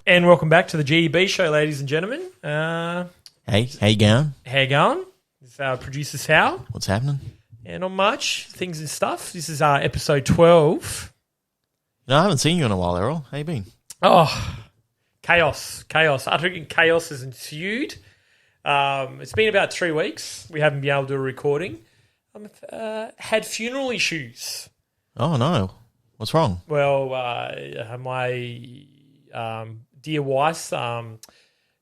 And welcome back to the Geb Show, ladies and gentlemen. Hey, how you going? How you going? This is our producer, Sal. What's happening? Yeah, not much. Things and stuff. This is our episode 12. No, I haven't seen you in a while, Errol. How you been? Oh, chaos. Utter chaos has ensued. It's been about 3 weeks. We haven't been able to do a recording. Had funeral issues. Oh, no. What's wrong? Well, my dear wife's father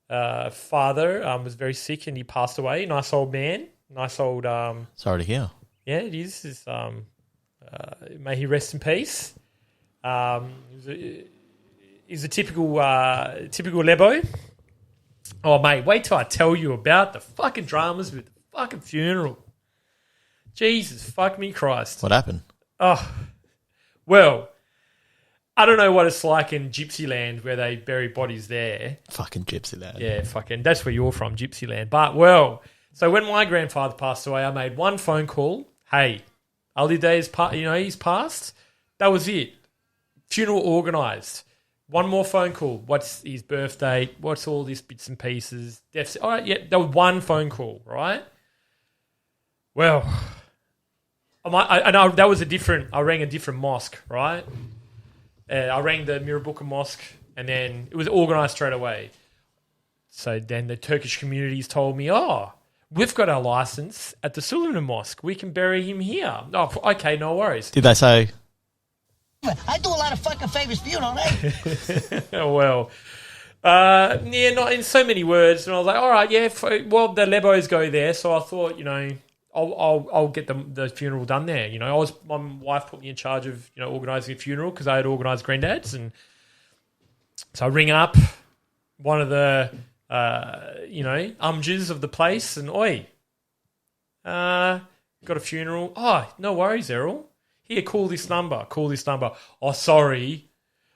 was very sick and he passed away. Nice old man. Nice old... Sorry to hear. Yeah, it is. May he rest in peace. He's a typical Lebo. Oh, mate, wait till I tell you about the fucking dramas with the fucking funeral. Jesus, fuck me Christ. What happened? Oh, well, I don't know what it's like in Gypsy Land where they bury bodies there. Fucking Gypsy Land. Yeah, fucking, that's where you're from, Gypsy Land. But, well, so when my grandfather passed away, I made one phone call. Hey, Ali Day's, he's passed. That was it. Funeral organised. One more phone call. What's his birthday? What's all these bits and pieces? Deaths. All right, yeah, that was one phone call, right? Well, that was I rang a different mosque, right? I rang the Mirabuka Mosque, and then it was organised straight away. So then the Turkish communities told me, we've got our licence at the Suleiman Mosque. We can bury him here. Oh, okay, no worries. Did they say... I do a lot of fucking favors for you, don't I? Well, yeah, not in so many words. And I was like, all right, yeah, well, the Lebos go there. So I thought, I'll get the funeral done there. My wife put me in charge of, organising a funeral because I had organised Granddad's. And so I ring up one of the, umjas of the place and, got a funeral. Oh, no worries, Errol. Here, call this number. Oh, sorry,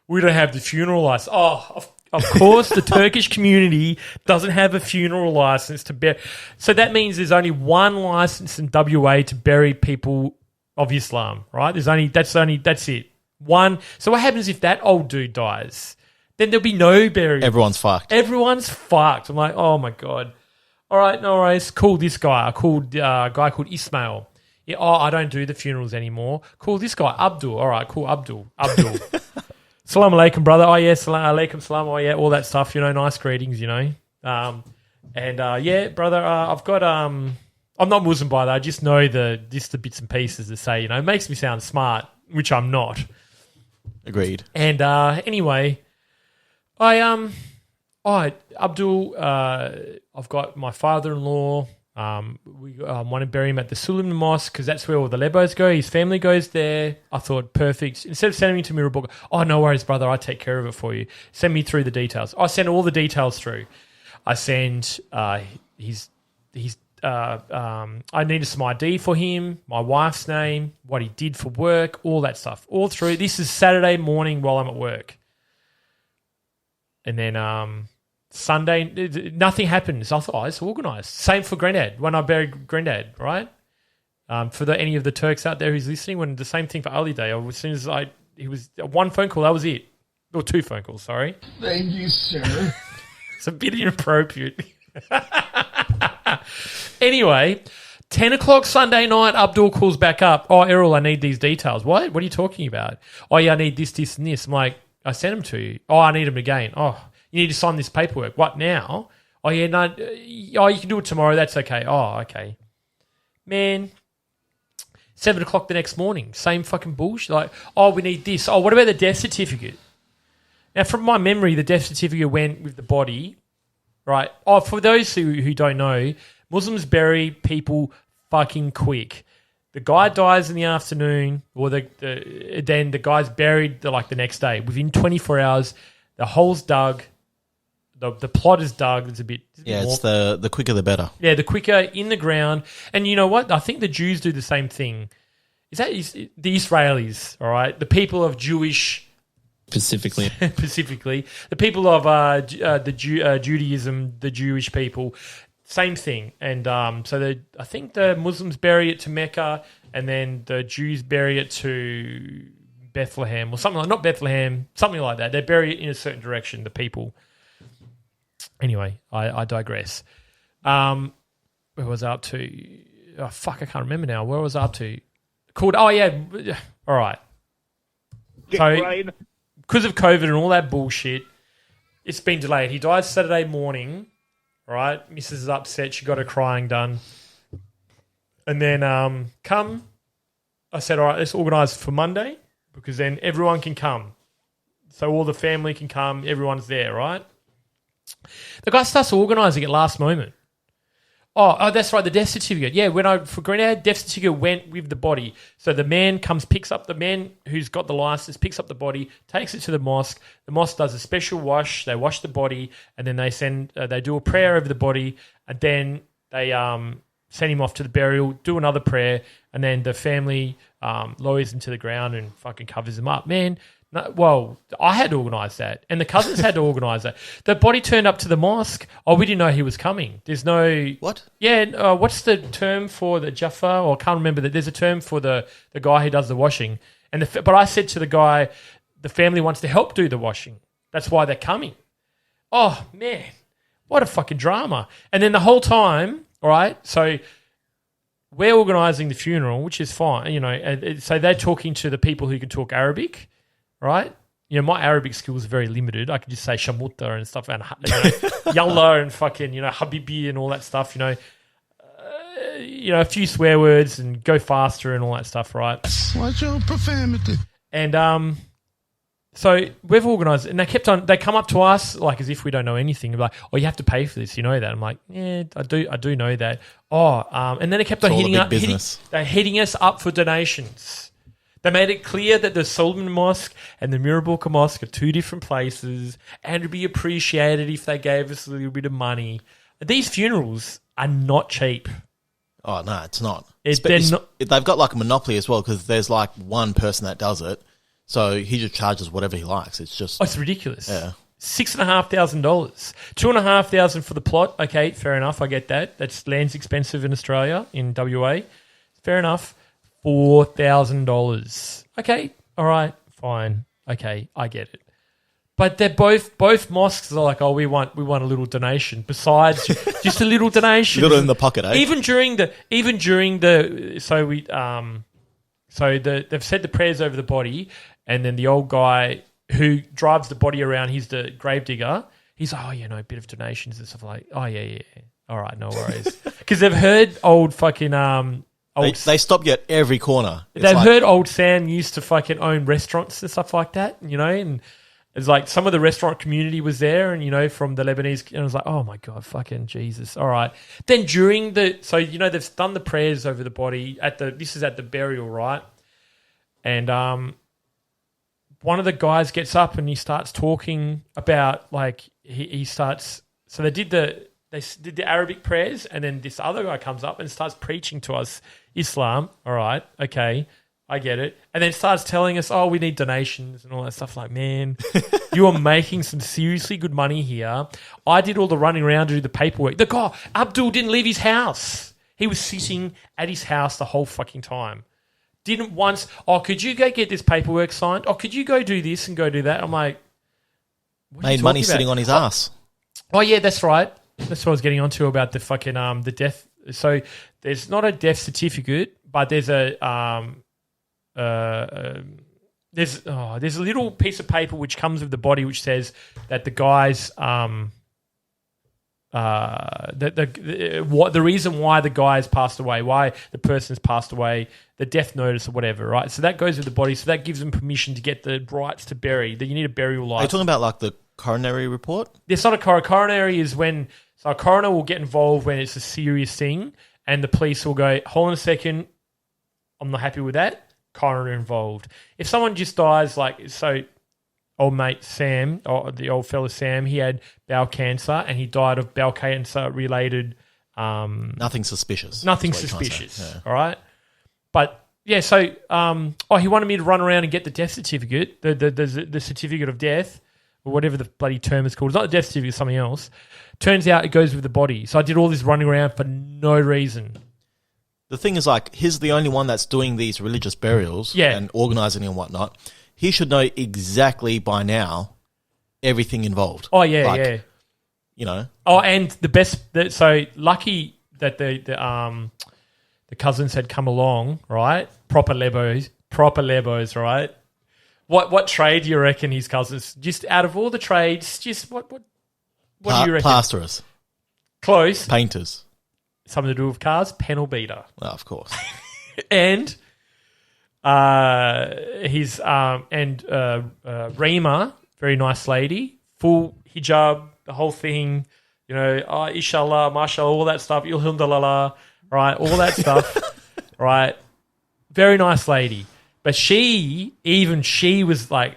we don't have the funeral license. Oh, of course, the Turkish community doesn't have a funeral license to bury. So that means there's only one license in WA to bury people of Islam, right? That's it. One. So what happens if that old dude dies? Then there'll be no burial. Everyone's fucked. I'm like, oh my God. All right, no worries. Call this guy. I called a guy called Ismail. Yeah, I don't do the funerals anymore. Call this guy, Abdul. All right, cool, Abdul. Salam alaikum, brother. Oh, yeah, salam alaikum, salam. Oh, yeah, all that stuff, nice greetings, yeah, brother, I've got, I'm not Muslim by that. I just know the bits and pieces that say, it makes me sound smart, which I'm not. Agreed. And anyway, Abdul, I've got my father-in-law. We want to bury him at the Suleiman Mosque because that's where all the Lebos go. His family goes there. I thought, perfect. Instead of sending me to Mirabuka, no worries, brother, I take care of it for you. Send me through the details. I send all the details through. I send I need some ID for him, my wife's name, what he did for work, all that stuff. All through. This is Saturday morning while I'm at work. And then Sunday, nothing happened. So I thought, it's organised. Same for Granddad, when I buried Granddad, right? For any of the Turks out there who's listening, when the same thing for Ali Day. As soon as he was one phone call, that was it. Or two phone calls, sorry. Thank you, sir. It's a bit inappropriate. Anyway, 10 o'clock Sunday night, Abdul calls back up. Oh, Errol, I need these details. What? What are you talking about? Oh, yeah, I need this, and this. I'm like, I sent them to you. Oh, I need them again. Oh, you need to sign this paperwork. What now? Oh, yeah, no. Oh, you can do it tomorrow. That's okay. Oh, okay. Man, 7 o'clock the next morning. Same fucking bullshit. Like, we need this. Oh, what about the death certificate? Now, from my memory, the death certificate went with the body, right? Oh, for those who don't know, Muslims bury people fucking quick. The guy dies in the afternoon, or then the guy's buried the next day. Within 24 hours, the hole's dug. The plot is dug. It's a bit Yeah, more. it's the quicker the better. Yeah, the quicker in the ground. And you know what? I think the Jews do the same thing. Is the Israelis, all right? The people of Jewish... Specifically, the people of Judaism, the Jewish people, same thing. And so I think the Muslims bury it to Mecca, and then the Jews bury it to Bethlehem or something like, not Bethlehem, something like that. They bury it in a certain direction, the people. Anyway, I digress. Where was I up to? Oh, fuck, I can't remember now. Where was I up to? Called, oh, yeah. All right. So, because of COVID and all that bullshit, it's been delayed. He died Saturday morning, right? Mrs. is upset. She got her crying done. And then I said, all right, let's organise for Monday because then everyone can come. So all the family can come. Everyone's there, right? The guy starts organising at last moment. Oh, that's right, the death certificate. Yeah, for Grenade, death certificate went with the body. So the man picks up the man who's got the license, picks up the body, takes it to the mosque. The mosque does a special wash. They wash the body, and then they do a prayer over the body, and then they send him off to the burial, do another prayer, and then the family lowers him to the ground and fucking covers him up. Man, no, well, I had to organise that, and the cousins had to organise that. The body turned up to the mosque. Oh, we didn't know he was coming. There's no... What? Yeah, what's the term for the Jaffa? Or I can't remember. There's a term for the guy who does the washing. But I said to the guy, the family wants to help do the washing. That's why they're coming. Oh, man, what a fucking drama. And then the whole time, all right, so... we're organising the funeral, which is fine, so they're talking to the people who can talk Arabic, right? My Arabic skills are very limited. I can just say shamuta and stuff, and yalla and fucking, habibi and all that stuff, a few swear words and go faster and all that stuff, right? Watch your profanity. And so we've organised, and they come up to us like as if we don't know anything. Like, oh, you have to pay for this, you know that? I'm like, yeah, I do know that. Oh, and then they kept on hitting us up for donations. They made it clear that the Solomon Mosque and the Mirabooka Mosque are two different places, and it'd be appreciated if they gave us a little bit of money. These funerals are not cheap. Oh no, it's not. They've got like a monopoly as well because there's like one person that does it. So he just charges whatever he likes. It's just... Oh, it's ridiculous. Yeah. $6,500. $2,500 for the plot. Okay, fair enough. I get that. That's land's expensive in Australia, in WA. Fair enough. $4,000. Okay, all right, fine. Okay, I get it. But they're both mosques are like, oh, we want a little donation. Besides just a little donation. Little in the pocket, eh? Even during the they've said the prayers over the body, and then the old guy who drives the body around, he's the gravedigger. He's like, oh, a bit of donations and stuff like, oh yeah. All right, no worries. Because they've heard old fucking They stop you at every corner. They've heard old Sam used to fucking own restaurants and stuff like that, and it's like some of the restaurant community was there, and from the Lebanese, and I was like, oh my God, fucking Jesus. All right. Then during they've done the prayers over the body this is at the burial, right? And one of the guys gets up and he starts talking about like he starts. So they did the Arabic prayers, and then this other guy comes up and starts preaching to us Islam. All right, okay, I get it. And then starts telling us, oh, we need donations and all that stuff. Like, man, you are making some seriously good money here. I did all the running around to do the paperwork. The guy, Abdul, didn't leave his house. He was sitting at his house the whole fucking time. Didn't once, oh, could you go get this paperwork signed? Oh, could you go do this and go do that? I'm like, what are you made money talking about? sitting on his ass. Oh, yeah, that's right. That's what I was getting onto about the fucking the death. So there's not a death certificate, but there's a there's a little piece of paper which comes with the body which says that the guy's the reason why the guy has passed away, why the person's passed away, the death notice or whatever, right? So that goes with the body. So that gives them permission to get the rights to bury. That you need a burial license. Are you talking about like the coronary report? It's not a coronary. Is when a coroner will get involved when it's a serious thing, and the police will go, hold on a second, I'm not happy with that. Coroner involved. If someone just dies, like so. Old mate Sam, or the old fella Sam, he had bowel cancer and he died of bowel cancer related. Nothing suspicious. Nothing suspicious. Yeah. All right, but yeah. So, he wanted me to run around and get the death certificate, the certificate of death, or whatever the bloody term is called. It's not the death certificate; it's something else. Turns out it goes with the body. So I did all this running around for no reason. The thing is, like, he's the only one that's doing these religious burials and organising and whatnot. he should know exactly by now everything involved. Oh, yeah, yeah. You know. Oh, and the best. So lucky that the cousins had come along, right? Proper lebos, right? What trade do you reckon his cousins? Just out of all the trades, just what do you reckon? Plasterers. Close. Painters. Something to do with cars. Panel beater. Well, of course. And Reema, very nice lady, full hijab, the whole thing, you know, inshallah, mashallah, all that stuff, ilhamdulillah, right, all that stuff, right, very nice lady. But she was like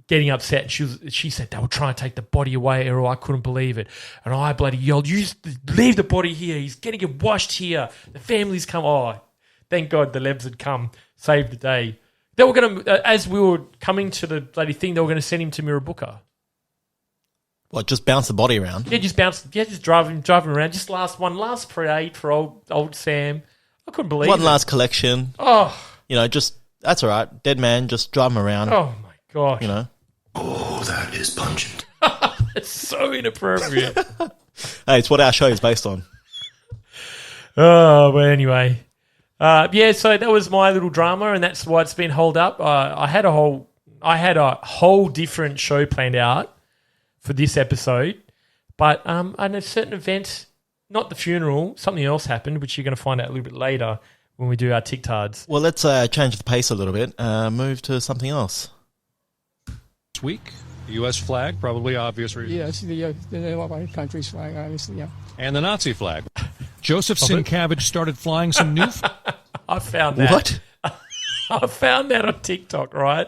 getting upset. She said they were trying to take the body away, Errol. I couldn't believe it. And I bloody yelled, "You just leave the body here. He's getting it washed here. The family's come." Oh, thank God the Lebs had come, saved the day. They were going to, as we were coming to the bloody thing, they were going to send him to Mirrabooka. What, just bounce the body around? Yeah, just drive him around. Just last parade for old Sam. I couldn't believe it. One last collection. Oh. You know, just, that's all right. Dead man, just drive him around. Oh, my gosh. You know. Oh, that is pungent. It's so inappropriate. Hey, it's what our show is based on. Oh, but anyway. Yeah, so that was my little drama, and that's why it's been held up. I had a whole different show planned out for this episode, but at a certain event, not the funeral, something else happened, which you're going to find out a little bit later when we do our TikToks. Well, let's change the pace a little bit. Move to something else. This week, the U.S. flag, probably obvious reason. Yes, the country's flag, obviously, yeah. And the Nazi flag. Joseph Sienkiewicz started flying some new... I found that. What? I found that on TikTok, right?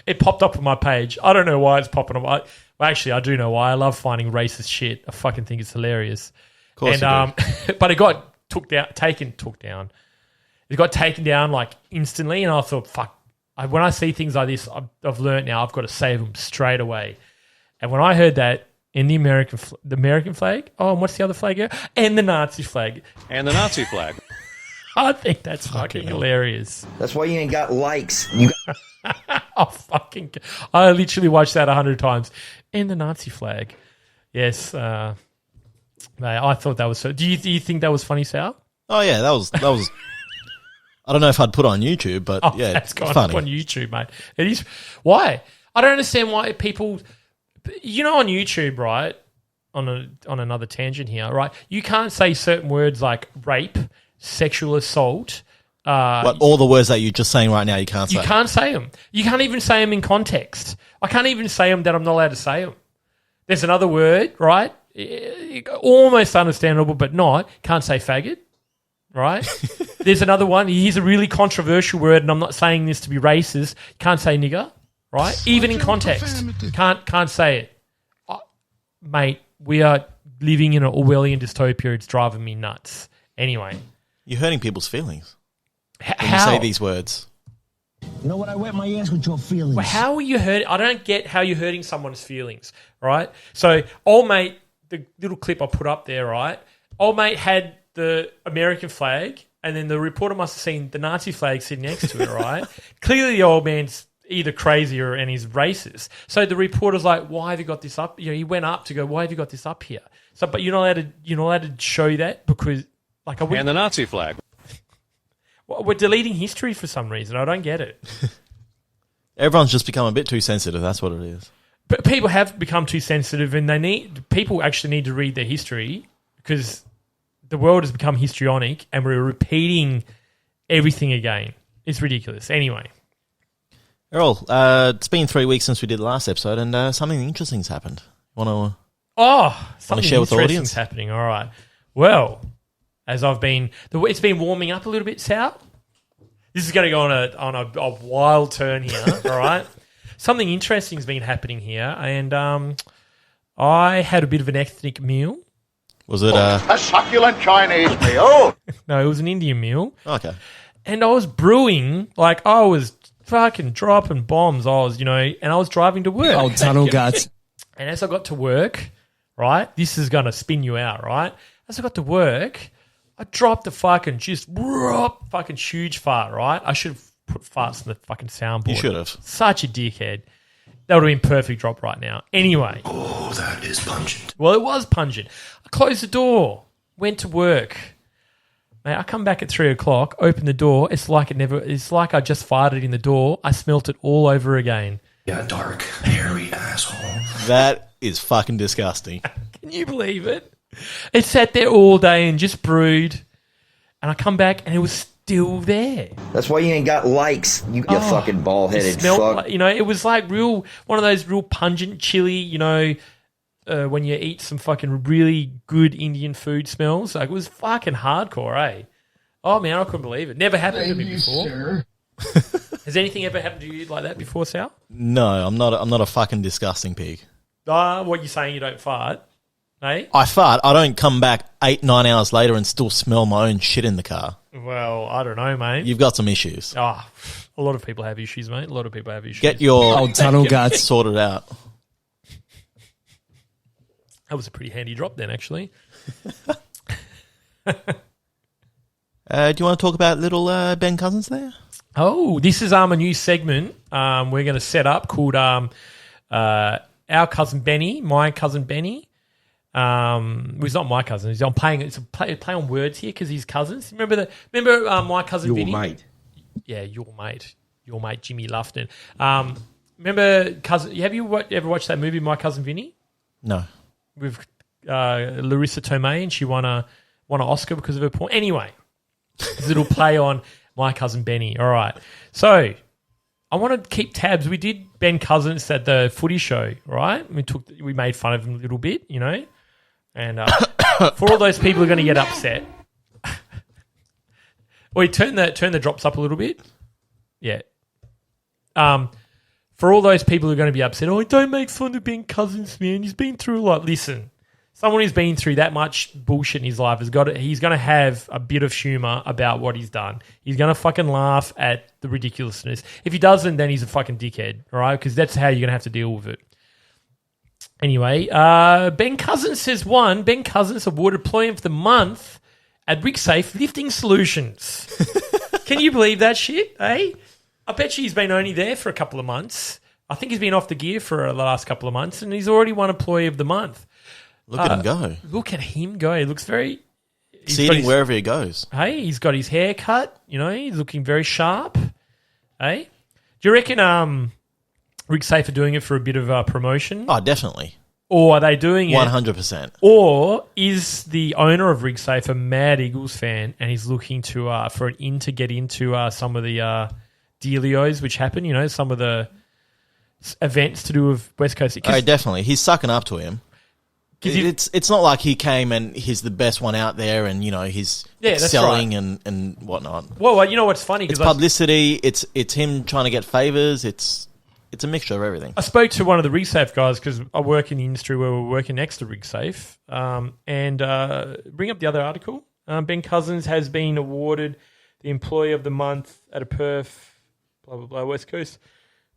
It popped up on my page. I don't know why it's popping up. Well, actually, I do know why. I love finding racist shit. I fucking think it's hilarious. Of course and, but it got taken down. It got taken down like instantly, and I thought, fuck. When I see things like this, I've learned now I've got to save them straight away. And when I heard that in the American flag, oh, and what's the other flag here? And the Nazi flag. And the Nazi flag. I think that's fucking hilarious. That's why you ain't got likes. I literally watched that 100 times. And the Nazi flag. Yes. Mate, I thought that was so. Do you think that was funny, Sal? Oh, yeah, that was I don't know if I'd put it on YouTube, but yeah, that's gone funny. up on YouTube, mate. It is. Why? I don't understand why people, you know, on YouTube, right? On another tangent here, right? You can't say certain words like rape, sexual assault. But all the words that you're just saying right now, you can't say. You can't say them. You can't even say them in context. I can't even say them that I'm not allowed to say them. There's another word, right? Almost understandable, but not. Can't say faggot. Right? There's another one. Here's a really controversial word, and I'm not saying this to be racist. Can't say nigger, right? Even in context. Can't say it. Mate, we are living in an Orwellian dystopia. It's driving me nuts. Anyway. You're hurting people's feelings when How? you say these words. You know what? I wet my ass with your feelings. Well, how are you hurting? I don't get how you're hurting someone's feelings, right? So, old mate, the little clip I put up there, right? Old mate had the American flag, and then the reporter must have seen the Nazi flag sitting next to it, right? Clearly the old man's either crazy and he's racist. So the reporter's like, why have you got this up? You know, he went up to go, why have you got this up here? So, but you're not allowed to show that because, like, And the Nazi flag. We're deleting history for some reason. I don't get it. Everyone's just become a bit too sensitive. That's what it is. But people have become too sensitive, and people actually need to read their history because the world has become histrionic and we're repeating everything again. It's ridiculous. Anyway. Errol, it's been 3 weeks since we did the last episode, and something interesting's happened. Something share with the audience? interesting's happening. All right. Well, as it's been warming up a little bit, Sal. This is going to go on a wild turn here, all right? Something interesting's been happening here, and I had a bit of an ethnic meal. Was it A succulent Chinese meal? No, it was an Indian meal. Okay. And I was brewing, like I was fucking dropping bombs. And I was driving to work. Oh, tunnel guts. And as I got to work, right, this is going to spin you out, right? As I got to work, I dropped the fucking huge fart, right? I should have put farts in the fucking soundboard. You should have. Such a dickhead. That would have been perfect drop right now. Anyway. Oh, that is pungent. Well, it was pungent. I closed the door, went to work. Mate, I come back at 3 o'clock, open the door. It's like I just farted in the door. I smelt it all over again. Yeah, dark, hairy asshole. That is fucking disgusting. Can you believe it? It sat there all day and just brewed. And I come back and it was still there. That's why you ain't got likes, you fucking bald-headed fuck. Like, it was like one of those real pungent chili, when you eat some fucking really good Indian food smells. Like, it was fucking hardcore, eh? Oh, man, I couldn't believe it. Never happened to me before. Sir. Has anything ever happened to you like that before, Sal? No, I'm not a fucking disgusting pig. What you saying, you don't fart? Eh? I fart. I don't come back 8-9 hours later and still smell my own shit in the car. Well, I don't know, mate. You've got some issues. A lot of people have issues, mate. A lot of people have issues. Get your Old tunnel guts sorted out. That was a pretty handy drop then, actually. Do you want to talk about little Ben Cousins there? Oh, this is a new segment we're going to set up called Our Cousin Benny, My Cousin Benny. He's not my cousin. It's a play on words here because he's cousins. Remember my cousin Vinny? Your mate. Yeah, your mate Jimmy Lufton. Remember cousin? Have you ever watched that movie, My Cousin Vinny? No. With Larissa Tomei, and she won an Oscar because of her porn. Anyway, this little play on My Cousin Benny. All right, so I want to keep tabs. We did Ben Cousins at the footy show, right? We made fun of him a little bit, and for all those people who are going to get upset, wait, turn the drops up a little bit. Yeah. For all those people who are going to be upset, don't make fun of Ben Cousins, man. He's been through a lot. Listen, someone who's been through that much bullshit in his life he's going to have a bit of humour about what he's done. He's going to fucking laugh at the ridiculousness. If he doesn't, then he's a fucking dickhead, all right? Because that's how you're going to have to deal with it. Anyway, Ben Cousins has won. Ben Cousins awarded Employee of the Month at RigSafe Lifting Solutions. Can you believe that shit, eh? I bet you he's been only there for a couple of months. I think he's been off the gear for the last couple of months, and he's already won Employee of the Month. Look at him go. Look at him go. He looks very... Seating wherever he goes. Hey, he's got his hair cut. He's looking very sharp. Hey? Do you reckon RigSafe are doing it for a bit of promotion? Oh, definitely. Or are they doing it... 100%. Or is the owner of RigSafe a mad Eagles fan and he's looking to for an in to get into some of the dealios which happen, some of the events to do with West Coast? Oh, definitely. He's sucking up to him. It's not like he came and he's the best one out there and, he's selling right. and whatnot. Well, you know what's funny? It's publicity. It's him trying to get favours. It's a mixture of everything. I spoke to one of the RigSafe guys because I work in the industry where we're working next to RigSafe and bring up the other article. Ben Cousins has been awarded the Employee of the Month at a Perth, blah, blah, blah, West Coast.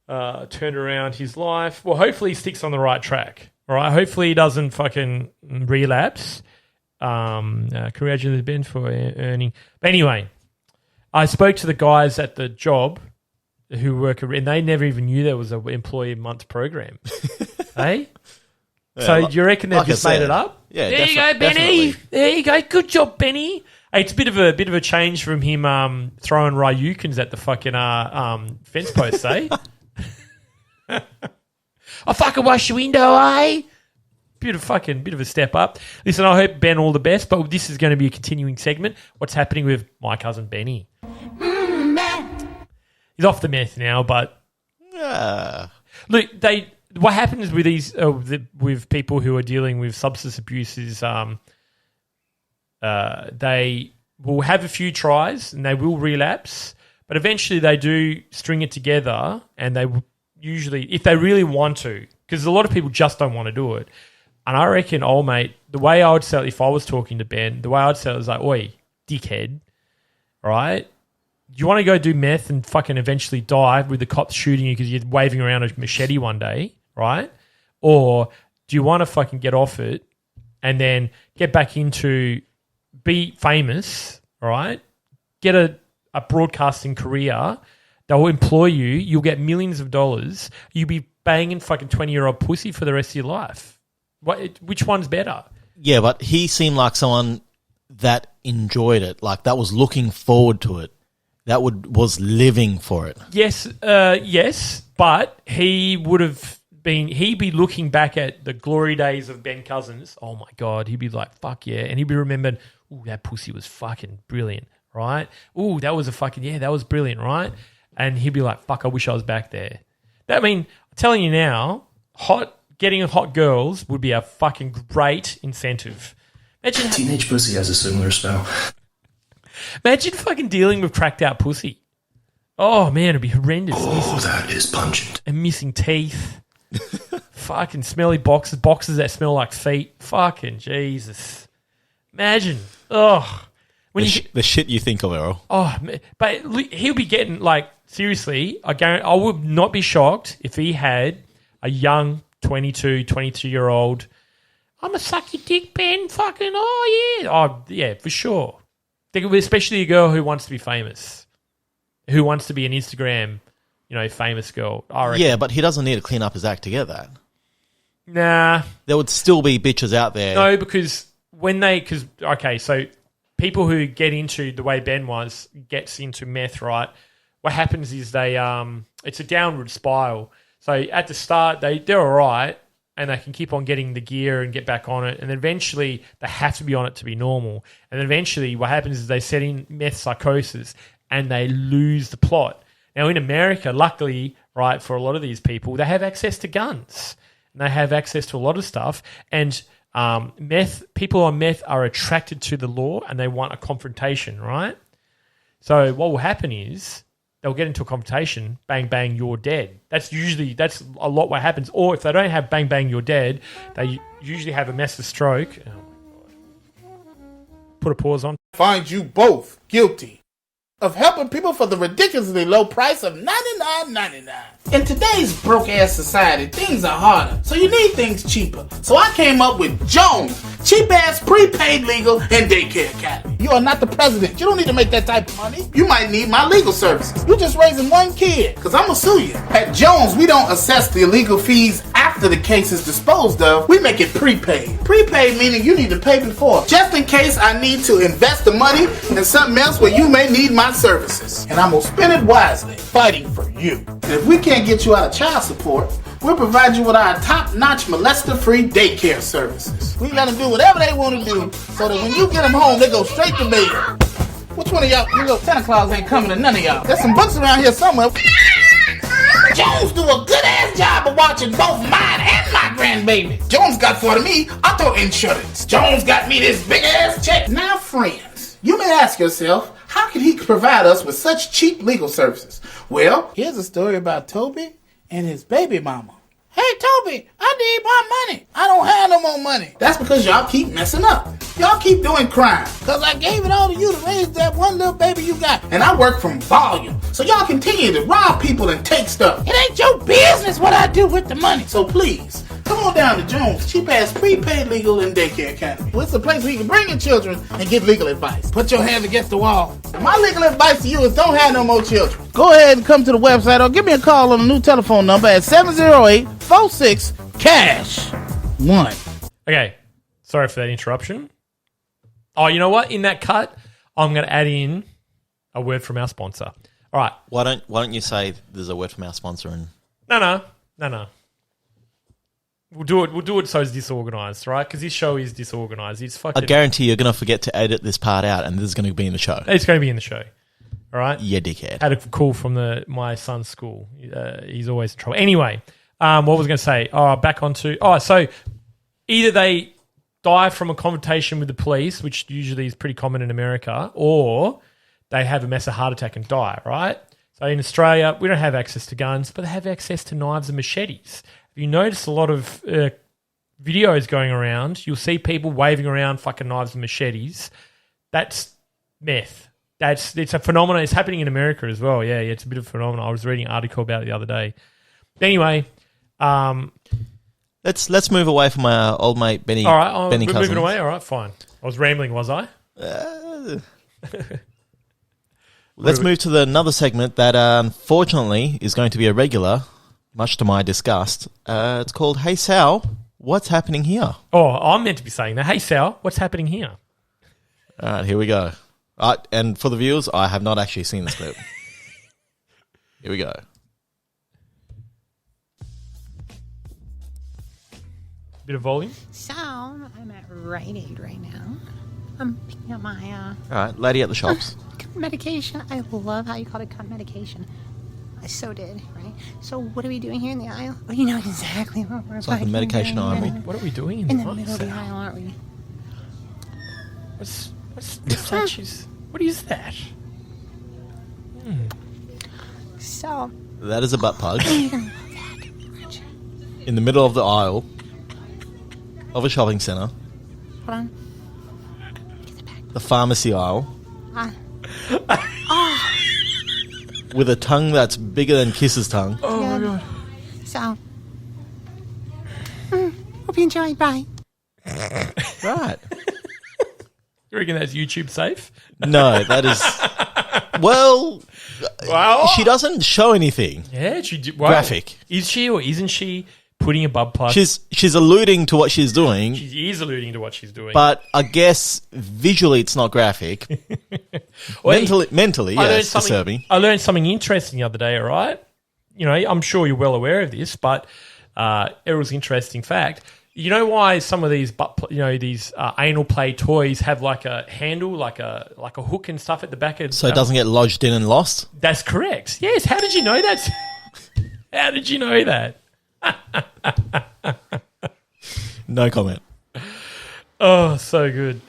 Turned around his life. Well, hopefully he sticks on the right track. All right, hopefully he doesn't fucking relapse. Congratulations, Ben, for earning. But anyway, I spoke to the guys at the job who work, and they never even knew there was an Employee Month program. Hey? Yeah, so do you reckon they've just made it up? Yeah, there you go, Benny. Definitely. There you go. Good job, Benny. Hey, it's a bit of a change from him throwing Ryukins at the fucking fence posts, eh? I fucking wash your window, eh? Bit of a step up. Listen, I hope Ben all the best, but this is going to be a continuing segment. What's happening with my cousin Benny? He's off the meth now, but look, what happens with these with people who are dealing with substance abuse is they will have a few tries and they will relapse, but eventually they do string it together, and they usually, if they really want to, because a lot of people just don't want to do it. And I reckon, old mate, the way I would sell it, if I was talking to Ben, the way I'd sell it is like, oi, dickhead, right? Do you want to go do meth and fucking eventually die with the cops shooting you because you're waving around a machete one day, right? Or do you want to fucking get off it and then get back into, be famous, right? Get a broadcasting career They'll employ you. You'll get millions of dollars. You'll be banging fucking 20-year-old pussy for the rest of your life. Which one's better? Yeah, but he seemed like someone that enjoyed it, like that was looking forward to it, that was living for it. Yes, but he'd be looking back at the glory days of Ben Cousins. Oh my God, he'd be like, fuck yeah. And he'd be remembered, ooh, that pussy was fucking brilliant, right? Ooh, that was that was brilliant, right? And he'd be like, fuck, I wish I was back there. I'm telling you now, getting hot girls would be a fucking great incentive. Imagine Teenage pussy has a similar smell. Imagine fucking dealing with cracked out pussy. Oh man, it'd be horrendous. That is pungent. And missing teeth. Fucking smelly boxes that smell like feet. Fucking Jesus. Imagine. Oh. The shit you think of, Errol. Oh, but he'll be getting, like, seriously, I would not be shocked if he had a young 23-year-old, I'm a suck your dick, Ben, fucking, oh, yeah, for sure. Especially a girl who wants to be famous, who wants to be an Instagram, famous girl. I reckon. Yeah, but he doesn't need to clean up his act to get that. Nah. There would still be bitches out there. No, because so people who get into the way Ben gets into meth, right? What happens is it's a downward spiral. So at the start, they're all right, and they can keep on getting the gear and get back on it, and eventually they have to be on it to be normal. And then eventually what happens is they set in meth psychosis and they lose the plot. Now in America, luckily, right, for a lot of these people, they have access to guns and they have access to a lot of stuff, and people on meth are attracted to the law and they want a confrontation, right? So what will happen is they'll get into a confrontation, bang, bang, you're dead. That's a lot what happens. Or if they don't have bang, bang, you're dead, they usually have a massive stroke. Oh my God. Put a pause on. Find you both guilty of helping people for the ridiculously low price of $99.99. In today's broke-ass society, things are harder, so you need things cheaper. So I came up with Jones, cheap-ass prepaid legal and daycare academy. You are not the president. You don't need to make that type of money. You might need my legal services. You're just raising one kid, because I'm going to sue you. At Jones, we don't assess the legal fees after the case is disposed of. We make it prepaid. Prepaid meaning you need to pay before, just in case I need to invest the money in something else where you may need my services. And I'm going to spend it wisely, fighting for you. And if we can't get you out of child support, we'll provide you with our top-notch molester-free daycare services. We let them do whatever they want to do so that when you get them home, they go straight to bed. Which one of y'all, you know, Santa Claus ain't coming to none of y'all. There's some books around here somewhere. Jones do a good-ass job of watching both mine and my grandbabies. Jones got for me auto insurance. Jones got me this big-ass check. Now, friends, you may ask yourself, how can he provide us with such cheap legal services? Well, here's a story about Toby and his baby mama. Hey, Toby, I need my money. I don't have no more money. That's because y'all keep messing up. Y'all keep doing crime. Because I gave it all to you to raise that one little baby you got. And I work from volume. So y'all continue to rob people and take stuff. It ain't your business what I do with the money. So please, come on down to Jones, cheap-ass prepaid legal and daycare academy. Well, it's a place where you can bring your children and get legal advice. Put your hands against the wall. My legal advice to you is don't have no more children. Go ahead and come to the website or give me a call on the new telephone number at 708-46-CASH-1. Okay, sorry for that interruption. Oh, you know what? In that cut, I'm going to add in a word from our sponsor. All right. Why don't you say there's a word from our sponsor? And No. We'll do it so it's disorganized, right? Because this show is disorganized. It's fucking. I guarantee you're going to forget to edit this part out, and this is going to be in the show. It's going to be in the show. All right? Yeah, dickhead. Had a call from my son's school. He's always in trouble. Anyway, what was I going to say? Back onto... so either they die from a confrontation with the police, which usually is pretty common in America, or they have a massive heart attack and die, right? So in Australia, we don't have access to guns, but they have access to knives and machetes. If you notice a lot of videos going around, you'll see people waving around fucking knives and machetes. That's meth. It's a phenomenon. It's happening in America as well. Yeah, it's a bit of a phenomenon. I was reading an article about it the other day. Anyway, let's move away from our old mate Benny. All right, Benny we're Cousins. moving away. All right, fine. I was rambling, was I? Let's move to another segment that unfortunately is going to be a regular, much to my disgust. It's called Hey Sal, What's Happening Here? Oh, I'm meant to be saying that. Hey Sal, what's happening here? All right, here we go. And for the viewers, I have not actually seen this clip. Here we go. Bit of volume. So, I'm at Rite Aid right now. I'm picking up my All right, lady at the shops. medication. I love how you called it cunt medication. I so did, right? So what are we doing here in the aisle? Oh, you know exactly what we're It's like a medication army. What are we doing in the middle of the aisle, aren't we? What's that? What is that? So That is a butt plug. In the middle of the aisle of a shopping centre. Hold on. The pharmacy aisle. Oh. With a tongue that's bigger than Kiss's tongue. Oh my god. So hope you enjoy. Bye. Right. You reckon that's YouTube safe? No, that is... Well, she doesn't show anything. Yeah, graphic. Is she or isn't she putting a butt plug? She's alluding to what she's doing. She is alluding to what she's doing. But I guess visually it's not graphic. mentally, yeah, it's disturbing. I learned something interesting the other day, all right? You know, I'm sure you're well aware of this, but Errol's interesting fact. You know why some of these these anal play toys have like a handle, like a hook and stuff at the back of so it doesn't get lodged in and lost? That's correct. Yes. How did you know that? How did you know that? No comment. Oh, so good.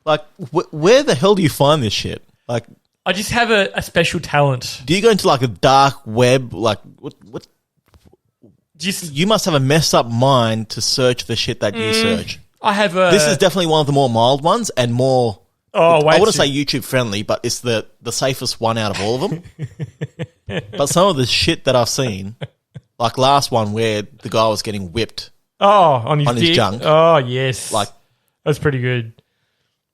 Like, where the hell do you find this shit? Like, I just have a special talent. Do you go into like a dark web? Like, what? You must have a messed up mind to search the shit that you search. I have This is definitely one of the more mild ones and more... I wouldn't say YouTube friendly, but it's the safest one out of all of them. But some of the shit that I've seen, like last one where the guy was getting whipped on his junk. Oh, yes. Like, that's pretty good.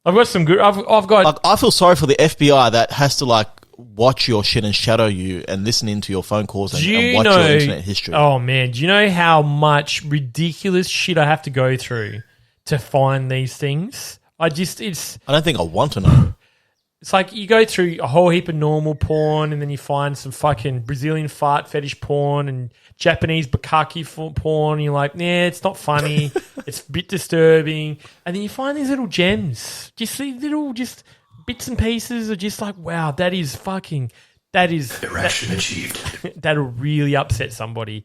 I've got some good... I've got... Like, I feel sorry for the FBI that has to like watch your shit and shadow you and listen into your phone calls and watch your internet history. Oh, man. Do you know how much ridiculous shit I have to go through to find these things? I don't think I want to know. It's like you go through a whole heap of normal porn and then you find some fucking Brazilian fart fetish porn and Japanese bukkake porn and you're like, nah, it's not funny. It's a bit disturbing. And then you find these little gems. Just these little bits and pieces are just like, wow, that is Erection achieved. That'll really upset somebody.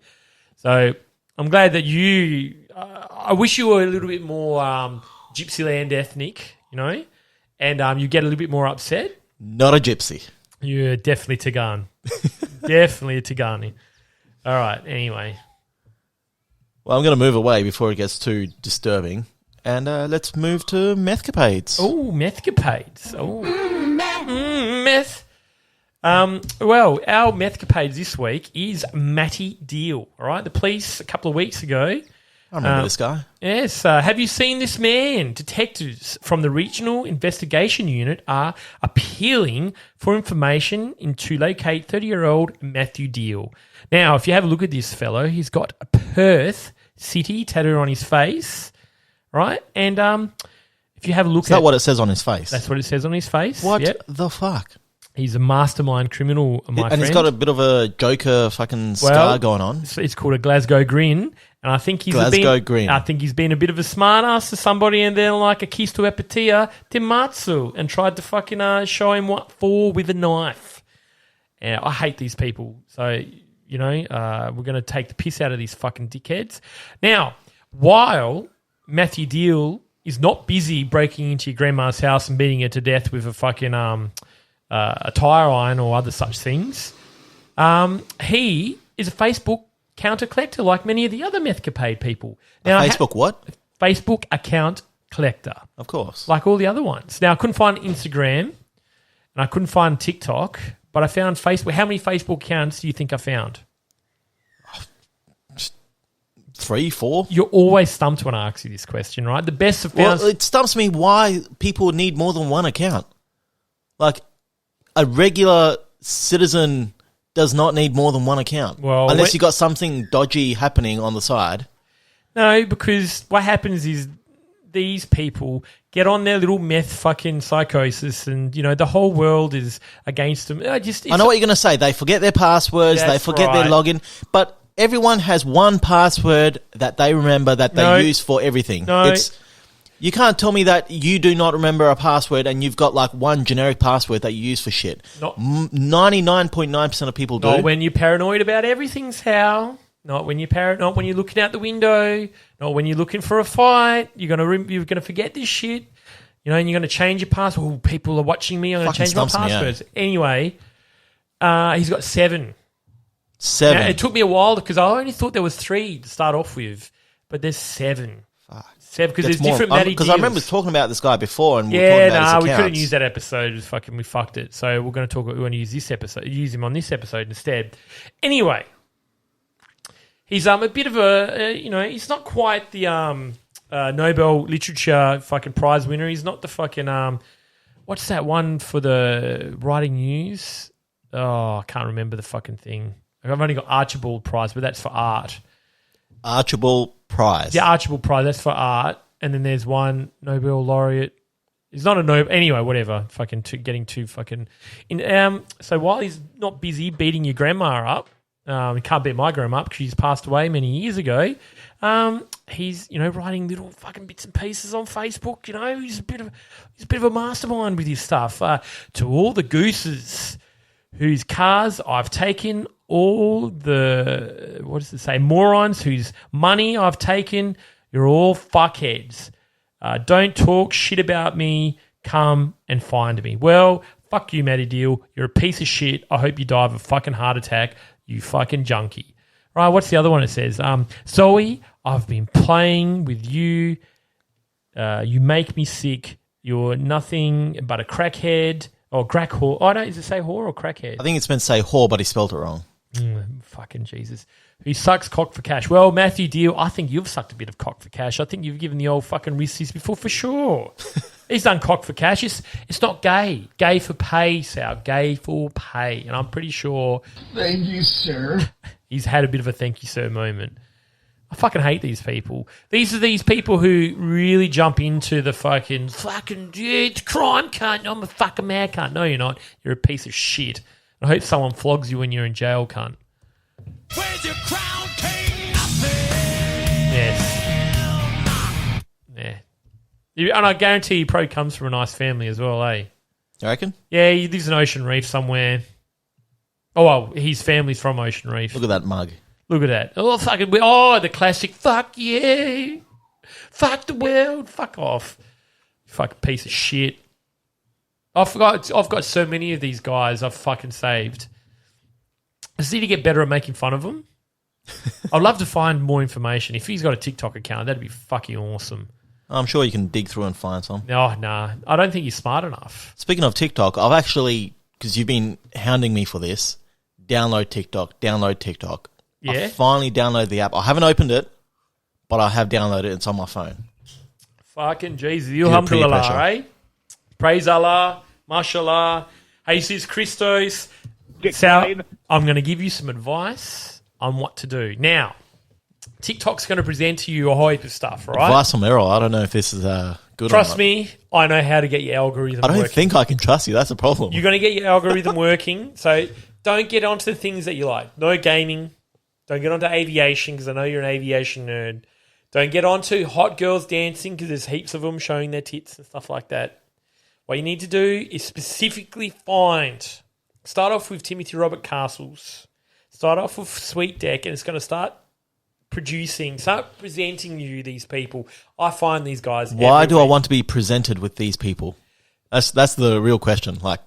So I'm glad that I wish you were a little bit more Gypsyland ethnic, you know, and you get a little bit more upset. Not a gypsy. You're definitely Tagan. Definitely a Tagani. All right, anyway. Well, I'm going to move away before it gets too disturbing. And let's move to Methcapades. Oh, Methcapades. Oh, meth. Well, our Methcapades this week is Matty Deale. All right, the police a couple of weeks ago. I remember this guy. Yes. Have you seen this man? Detectives from the Regional Investigation Unit are appealing for information to locate 30-year-old Matty Deale. Now, if you have a look at this fellow, he's got a Perth city tattooed on his face, right? And if you have a look at... Is that what it says on his face? That's what it says on his face. What the fuck? He's a mastermind criminal, my friend. And he's got a bit of a Joker fucking scar going on. It's called a Glasgow grin. And I think he's grin. I think he's been a bit of a smart ass to somebody and then like a kiss to Epitia Timatsu and tried to fucking show him what for with a knife. And I hate these people. So, you know, we're going to take the piss out of these fucking dickheads. Now, while Matty Deale is not busy breaking into your grandma's house and beating her to death with a fucking a tire iron or other such things, he is a Facebook counter collector like many of the other Methcapade people. Now, Facebook what? Facebook account collector. Of course. Like all the other ones. Now, I couldn't find Instagram and I couldn't find TikTok, but I found Facebook. How many Facebook accounts do you think I found? 3, 4? You're always stumped when I ask you this question, right? The best of found... Well, it stumps me why people need more than one account. Like, a regular citizen does not need more than one account. Well, unless you got something dodgy happening on the side. No, because what happens is these people get on their little meth fucking psychosis and, the whole world is against them. I know what you're going to say. They forget their passwords. They forget their login. But everyone has one password that they remember that they use for everything. No. You can't tell me that you do not remember a password and you've got like one generic password that you use for shit. 99.9% of people do. Not when you're paranoid about everything, Sal. Not when you're looking out the window. Not when you're looking for a fight. You're gonna forget this shit. And you're gonna change your password. Oh, people are watching me. I'm gonna change my passwords. Anyway, he's got 7. 7. Now, it took me a while because I only thought there was 3 to start off with, but there's 7. Fuck. 7 because there's different Matty Deals. Because I remember talking about this guy before, and we were talking about his accounts. We couldn't use that episode. We fucked it. So we're going to use this episode. Use him on this episode instead. Anyway, he's a bit of a he's not quite the Nobel Literature fucking prize winner. He's not the fucking what's that one for the writing news? Oh, I can't remember the fucking thing. I've only got Archibald Prize, but that's for art. Archibald Prize. Yeah, Archibald Prize. That's for art. And then there's one Nobel laureate. He's not a Nobel. Anyway, whatever. Fucking getting too fucking. So while he's not busy beating your grandma up, he can't beat my grandma up because she's passed away many years ago. He's writing little fucking bits and pieces on Facebook. He's a bit of a mastermind with his stuff. To all the gooses whose cars I've taken, all the, what does it say, morons whose money I've taken, you're all fuckheads. Don't talk shit about me. Come and find me. Well, fuck you, Matty Deale. You're a piece of shit. I hope you die of a fucking heart attack, you fucking junkie. Right, what's the other one it says? Zoe, I've been playing with you. You make me sick. You're nothing but a crackhead. Or crack whore. Oh, no, does it say whore or crackhead? I think it's meant to say whore, but he spelled it wrong. Fucking Jesus. He sucks cock for cash. Well, Matthew Deale, I think you've sucked a bit of cock for cash. I think you've given the old fucking wristies before for sure. He's done cock for cash. It's not gay. Gay for pay, Sal. Gay for pay. And I'm pretty sure... Thank you, sir. He's had a bit of a thank you, sir moment. I fucking hate these people. These are these people who really jump into the fucking it's crime cunt. I'm a fucking mad cunt. No, you're not. You're a piece of shit. I hope someone flogs you when you're in jail, cunt. Where's your crown, king? Yes. Yeah. And I guarantee he probably comes from a nice family as well, eh? You reckon? Yeah, he lives in Ocean Reef somewhere. Oh, well, his family's from Ocean Reef. Look at that mug. Look at that. The classic, fuck yeah. Fuck the world. Fuck off. Fucking piece of shit. I've got so many of these guys I've fucking saved. I just need to get better at making fun of them. I'd love to find more information. If he's got a TikTok account, that'd be fucking awesome. I'm sure you can dig through and find some. Oh, nah. I don't think he's smart enough. Speaking of TikTok, I've actually, because you've been hounding me for this, download TikTok. Yeah. I finally downloaded the app. I haven't opened it, but I have downloaded it. It's on my phone. Fucking Jesus. Alhamdulillah, eh? Praise Allah. Mashallah. Jesus Christos. Sal, I'm going to give you some advice on what to do. Now, TikTok's going to present to you a whole heap of stuff, right? Advice from Errol. I don't know if this is good Trust me, I know how to get your algorithm working. I don't think I can trust you. That's a problem. You're going to get your algorithm working, so don't get onto the things that you like. No gaming. Don't get onto aviation because I know you're an aviation nerd. Don't get onto hot girls dancing because there's heaps of them showing their tits and stuff like that. What you need to do is specifically start off with Timothy Robert Castles. Start off with Sweet Deck and it's going to start presenting you these people. I find these guys Why do I want to be presented with these people? That's the real question. Like,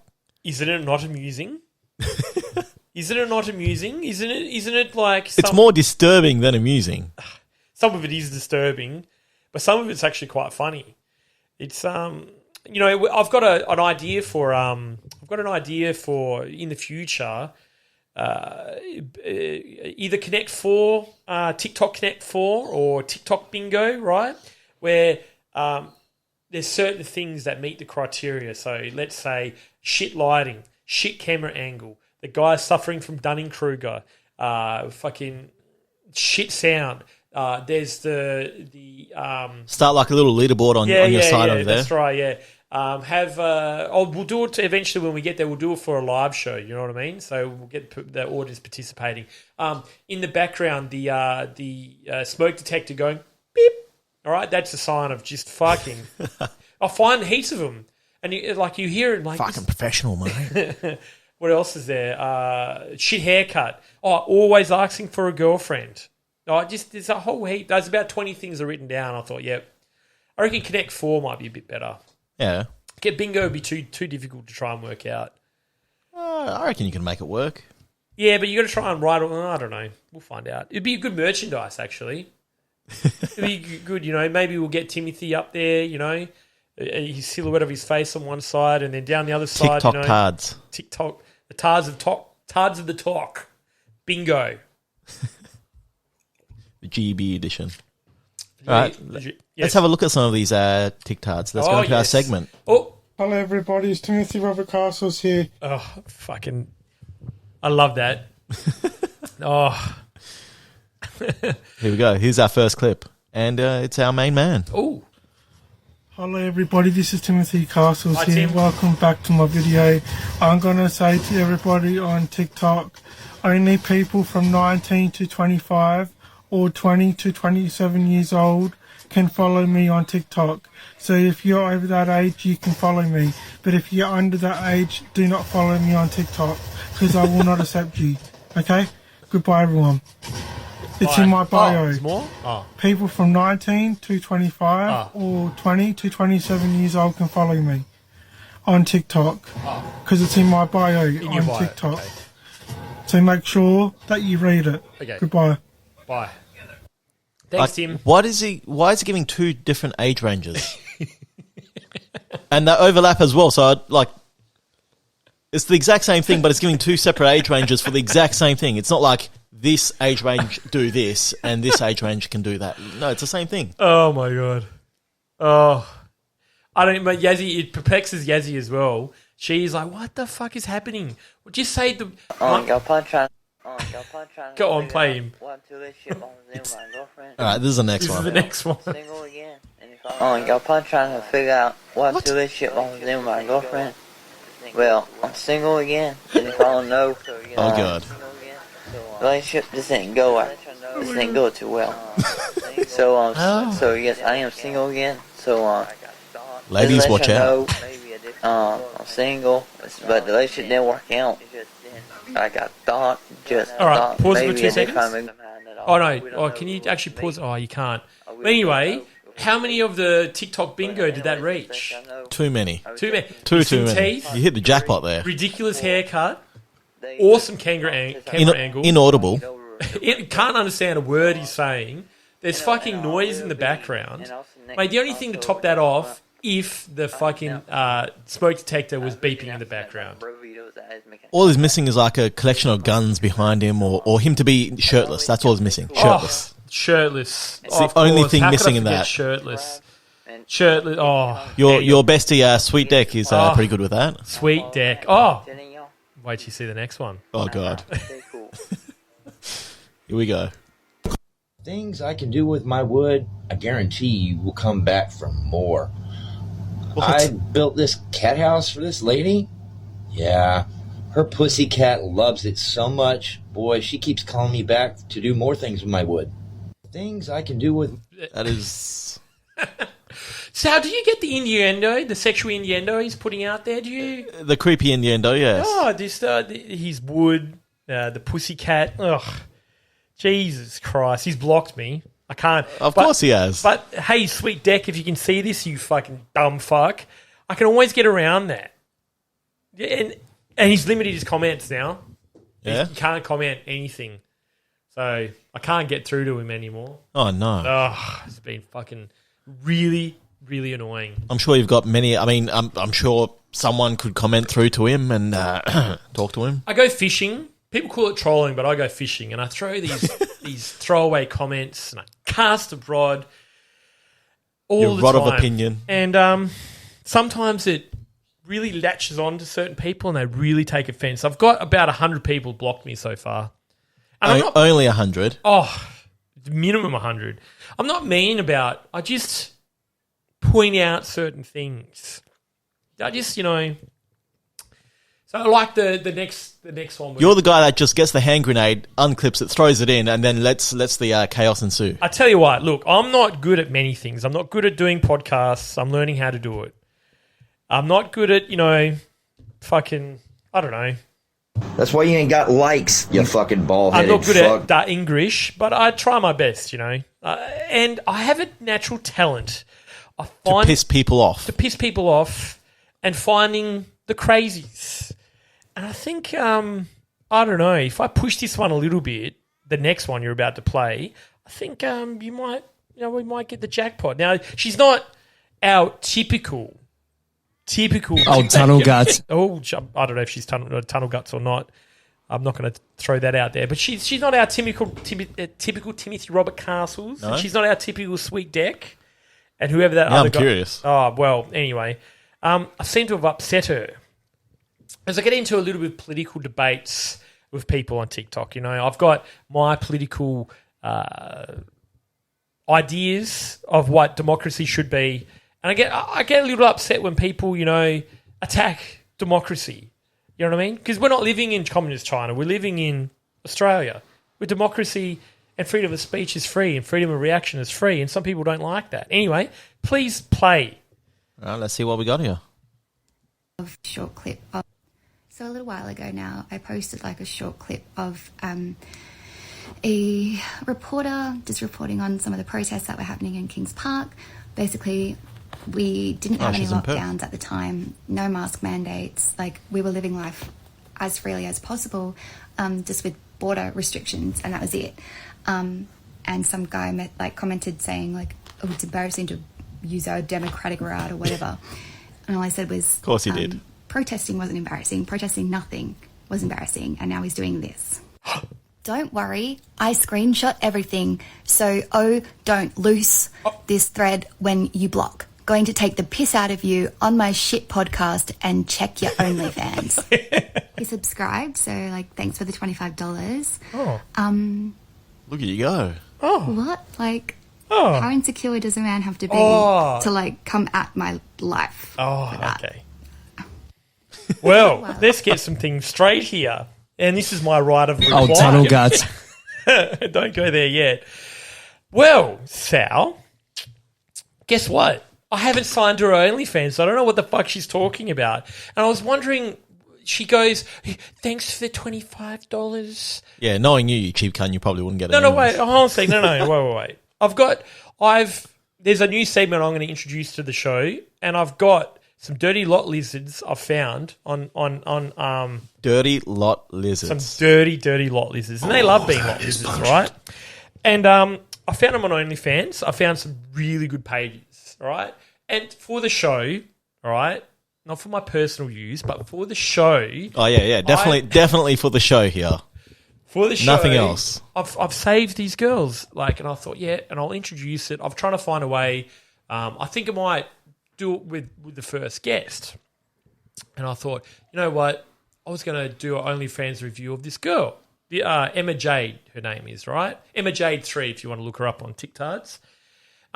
isn't it not amusing? Isn't it not amusing? Isn't it like... It's more disturbing than amusing. Some of it is disturbing, but some of it's actually quite funny. It's I've got an idea for in the future, either Connect 4, TikTok Connect 4 or TikTok Bingo, right? Where there's certain things that meet the criteria. So let's say shit lighting. shit camera angle. The guy suffering from Dunning-Kruger. Fucking shit sound. There's the start like a little leaderboard on your side over there. That's right. Yeah. We'll do it eventually when we get there. We'll do it for a live show. You know what I mean? So we'll get the audience participating. In the background, the smoke detector going beep. All right, that's a sign of just fucking. I find heaps of them, and you hear it like fucking professional, mate. What else is there? Shit haircut. Oh, always asking for a girlfriend. Oh, there's a whole heap. There's about 20 things are written down. I thought, yep. I reckon Connect 4 might be a bit better. Yeah. Get bingo would be too difficult to try and work out. I reckon you can make it work. Yeah, but you got to try and write it. I don't know. We'll find out. It'd be good merchandise, actually. It'd be good, Maybe we'll get Timothy up there, his silhouette of his face on one side, and then down the other side, TikTok cards. TikTok, the tards of the talk. Bingo. The GB edition. All right, let's have a look at some of these TikToks. Let's go into our segment. Oh, hello everybody, it's Timothy Robert Castles here. Oh, fucking, I love that. Oh. Here we go. Here's our first clip, and it's our main man. Oh. Hello everybody, this is Timothy Castles Hi, here. Tim. Welcome back to my video. I'm going to say to everybody on TikTok, only people from 19 to 25 or 20 to 27 years old can follow me on TikTok. So if you're over that age, you can follow me. But if you're under that age, do not follow me on TikTok because I will not accept you. Okay? Goodbye everyone. It's in my bio. There's more? Oh. People from 19 to 25 or 20 to 27 years old can follow me on TikTok because it's in my bio on bio. TikTok. Okay. So make sure that you read it. Okay. Goodbye. Bye. Thanks, Tim. Why is he giving two different age ranges? And they overlap as well. So it's the exact same thing, but it's giving two separate age ranges for the exact same thing. It's not like this age range do this and this age range can do that. No, it's the same thing. Oh my God. Oh, I don't. But Yazzie, it perplexes Yazzie as well. She's like, "What the fuck is happening?" Well, just say the. Go on, play him. All right, this is the next one. This is the next one. Single again. Y'all probably trying to figure out what to this shit while I was in with my girlfriend. Well, I'm single again, and if I don't know, oh God. Relationship this ain't go too well. So yes, I am single again. So ladies, watch out. I'm single, but the relationship didn't work out. I got thought. All right, pause for 2 seconds. Oh no! Oh, can you actually pause? Oh, you can't. But anyway, how many of the TikTok bingo did that reach? Too many. Too many. Too many. Teeth, you hit the jackpot there. Ridiculous haircut. Awesome camera angle. Inaudible. It can't understand a word he's saying. There's fucking noise in the background. Mate, the only thing to top that off, if the fucking smoke detector was beeping in the background. All he's missing is like a collection of guns behind him or him to be shirtless. That's all he's missing. Shirtless. Shirtless. It's the only thing missing in that. Shirtless. Oh. Your bestie, Sweet Deck, is pretty good with that. Sweet Deck. Oh. Wait till you see the next one. Oh, God. Here we go. Things I can do with my wood, I guarantee you will come back for more. What? I built this cat house for this lady. Yeah, her pussy cat loves it so much. Boy, she keeps calling me back to do more things with my wood. Things I can do with... That is... So how do you get the innuendo, the sexual innuendo he's putting out there? Do you... The creepy innuendo, yes. Oh, this, his wood, the pussycat. Ugh. Jesus Christ. He's blocked me. I can't. Of course he has. But, hey, Sweet Deck, if you can see this, you fucking dumb fuck, I can always get around that. And he's limited his comments now. Yeah? He can't comment anything. So I can't get through to him anymore. Oh, no. Oh, it's been fucking really... really annoying. I'm sure you've got many. I mean, I'm sure someone could comment through to him and talk to him. I go fishing. People call it trolling, but I go fishing and I throw these throwaway comments and I cast a rod all Your the rod time. Of opinion. And sometimes it really latches on to certain people and they really take offense. I've got about 100 people blocked me so far. And only 100? Oh, minimum 100. I'm not mean about, I just point out certain things. I just, so I like the next one. You're the guy that just gets the hand grenade, unclips it, throws it in, and then lets the chaos ensue. I tell you what, look, I'm not good at many things. I'm not good at doing podcasts. I'm learning how to do it. I'm not good at, fucking, I don't know. That's why you ain't got likes, you fucking bald-headed I'm not good fuck. at English, but I try my best, and I have a natural talent. To piss people off. And finding the crazies. And I think, I don't know, if I push this one a little bit, the next one you're about to play, I think we might get the jackpot. Now, she's not our typical. Oh, tunnel guts. Oh, I don't know if she's tunnel guts or not. I'm not going to throw that out there. But she's not our typical Timothy Robert Castles. No? And she's not our typical Sweet Deck. And whoever that other guy... I'm curious. Oh, well, anyway. I seem to have upset her. As I get into a little bit of political debates with people on TikTok, I've got my political ideas of what democracy should be. And I get a little upset when people, attack democracy. You know what I mean? Because we're not living in communist China. We're living in Australia, where democracy and freedom of speech is free and freedom of reaction is free. And some people don't like that. Anyway, please play. All right, let's see what we got here. Short clip. So a little while ago now, I posted a short clip of a reporter just reporting on some of the protests that were happening in Kings Park. Basically, we didn't have any lockdowns at the time, no mask mandates. We were living life as freely as possible, just with border restrictions, and that was it. And some guy commented saying oh, it's embarrassing to use our democratic right or whatever. And all I said was, of course he did. Protesting wasn't embarrassing. Protesting nothing was embarrassing. And now he's doing this. Don't worry, I screenshot everything. So, don't loose this thread when you block. Going to take the piss out of you on my shit podcast and check your OnlyFans. He subscribed, so thanks for the $25. Oh. Look at you go. Oh. What? How insecure does a man have to be to come at my life? Oh, okay. Well, let's get some things straight here. And this is my right of reply. Oh, tunnel guts. Don't go there yet. Well, Sal, guess what? I haven't signed her OnlyFans, so I don't know what the fuck she's talking about. And I was wondering, she goes, thanks for the $25. Yeah, knowing you cheap cunt, you probably wouldn't get it. No, wait, hold on a second. No, wait. There's a new segment I'm going to introduce to the show, and I've got some dirty lot lizards I've found on dirty lot lizards. Some dirty lot lizards. And they love being lot lizards, right? And I found them on OnlyFans. I found some really good pages, right? And for the show, all right, not for my personal use, but for the show. Oh, yeah. Definitely for the show here. For the show. Nothing else. I've saved these girls, and I thought, yeah, and I'll introduce it. I'm trying to find a way. I think I might do it with the first guest. And I thought, you know what? I was going to do an OnlyFans review of this girl. Emma Jayde, her name is, right? Emma Jayde 3, if you want to look her up on TikToks.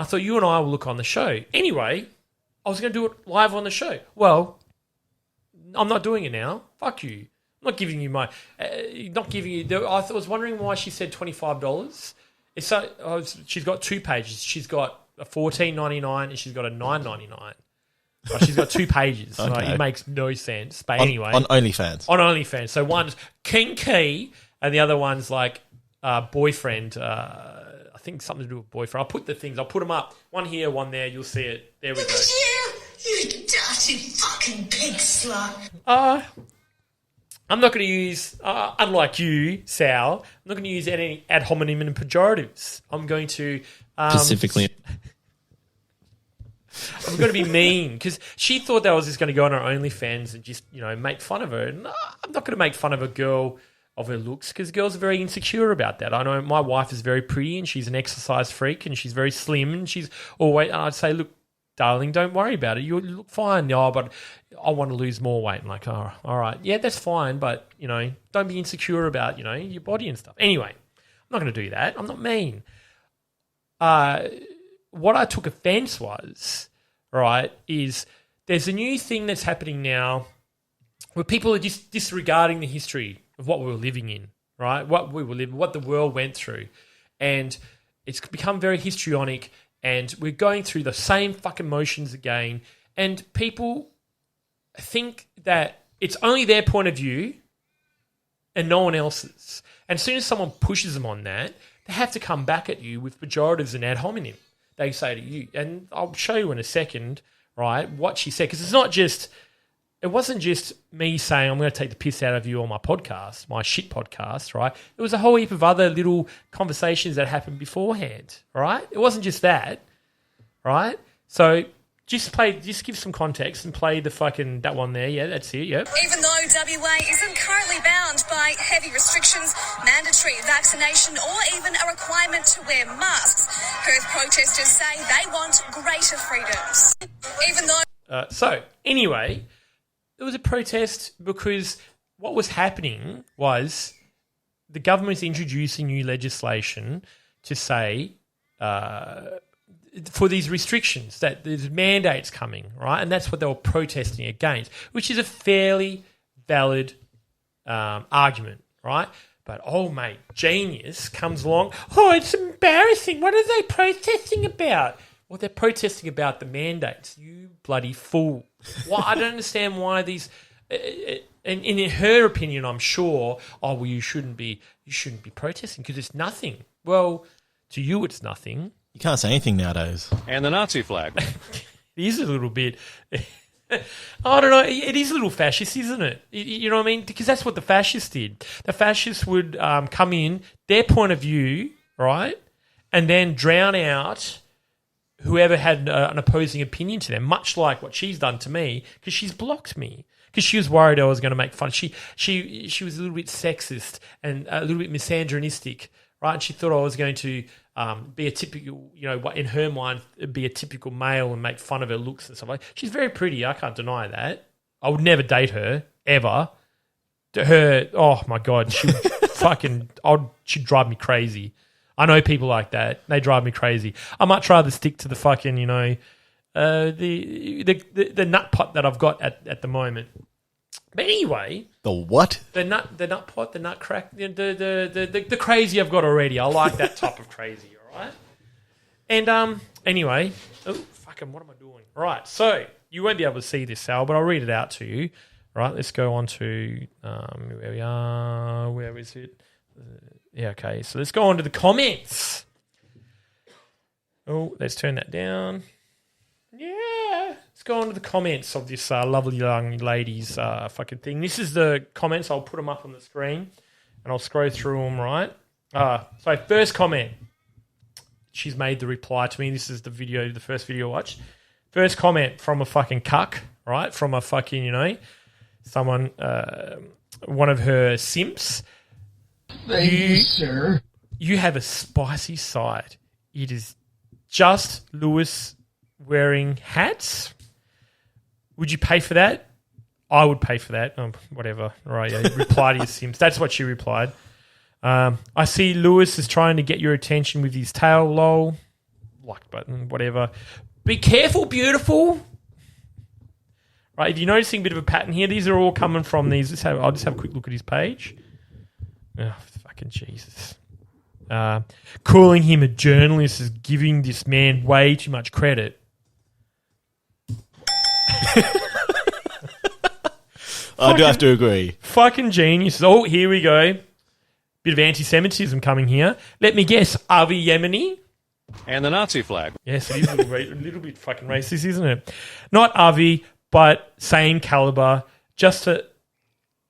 I thought you and I will look on the show. Anyway, I was going to do it live on the show. Well, I'm not doing it now. Fuck you. I'm not giving you my... I was wondering why she said $25. She's got two pages. She's got a $14.99 and she's got a $9.99. She's got two pages. Okay. It makes no sense. But anyway. On OnlyFans. On OnlyFans. So one's kinky and the other one's boyfriend. I think something to do with boyfriend. I'll put them up. One here, one there. You'll see it. There we go. You dirty fucking pig slut. I'm not going to use, unlike you, Sal, I'm not going to use any ad hominem and pejoratives. I'm going to... Specifically. I'm going to be mean because she thought that I was just going to go on her OnlyFans and just, make fun of her. And I'm not going to make fun of a girl of her looks because girls are very insecure about that. I know my wife is very pretty and she's an exercise freak and she's very slim and she's always... And I'd say, look, darling, don't worry about it. You look fine. Oh, but I want to lose more weight. I'm like, oh, all right. Yeah, that's fine. But, don't be insecure about, your body and stuff. Anyway, I'm not going to do that. I'm not mean. What I took offense was, right, is there's a new thing that's happening now where people are just disregarding the history of what we were living in, right? What the world went through. And it's become very histrionic, and we're going through the same fucking motions again. And people think that it's only their point of view and no one else's. And as soon as someone pushes them on that, they have to come back at you with pejoratives and ad hominem. They say to you, and I'll show you in a second, right, what she said. Because it wasn't just me saying I'm going to take the piss out of you on my podcast, my shit podcast, right? It was a whole heap of other little conversations that happened beforehand, right? It wasn't just that, right? So just give some context and play that one there. Yeah, that's it, yep. Even though WA isn't currently bound by heavy restrictions, mandatory vaccination or even a requirement to wear masks, Perth protesters say they want greater freedoms. Even though... So, anyway... It was a protest because what was happening was the government is introducing new legislation to say for these restrictions that there's mandates coming, right? And that's what they were protesting against, which is a fairly valid argument, right? But, oh, mate, genius comes along. Oh, it's embarrassing. What are they protesting about? Well, they're protesting about the mandates. You bloody fool. Well, I don't understand why these... And in her opinion, I'm sure, you shouldn't be protesting because it's nothing. Well, to you it's nothing. You can't say anything nowadays. And the Nazi flag. It is a little bit... I don't know. It is a little fascist, isn't it? You know what I mean? Because that's what the fascists did. The fascists would come in, their point of view, right, and then drown out whoever had an opposing opinion to them, much like what she's done to me, because she's blocked me. Because she was worried I was going to make fun. She was a little bit sexist and a little bit misogynistic, right? And she thought I was going to be a typical, in her mind, be a typical male and make fun of her looks and stuff like that. She's very pretty. I can't deny that. I would never date her, ever. Her, oh my God, she'd drive me crazy. I know people like that. They drive me crazy. I much rather stick to the fucking, the nut pot that I've got at the moment. But anyway, the what? The nut pot, the nut crack, the crazy I've got already. I like that type of crazy. All right. And anyway, what am I doing? All right. So you won't be able to see this, Sal, but I'll read it out to you. All right. Let's go on to where we are. Where is it? Yeah, okay. So let's go on to the comments. Oh, let's turn that down. Yeah. Let's go on to the comments of this lovely young lady's fucking thing. This is the comments. I'll put them up on the screen and I'll scroll through them, right? So first comment. She's made the reply to me. This is the first video I watched. First comment from a fucking cuck, right? From a fucking, someone, one of her simps. Thank you, sir. You have a spicy side. It is just Lewis wearing hats. Would you pay for that? I would pay for that. Whatever. All right, yeah. Reply to your Sims. That's what she replied. I see Lewis is trying to get your attention with his tail, lol. Like button, whatever. Be careful, beautiful. Right, if you're noticing a bit of a pattern here, these are all coming from these. I'll just have a quick look at his page. Oh, fucking Jesus. Calling him a journalist is giving this man way too much credit. I do have to agree. Fucking genius. Oh, here we go. Bit of anti-Semitism coming here. Let me guess, Avi Yemeni? And the Nazi flag. Yes, it is a little bit fucking racist, isn't it? Not Avi, but same caliber. Just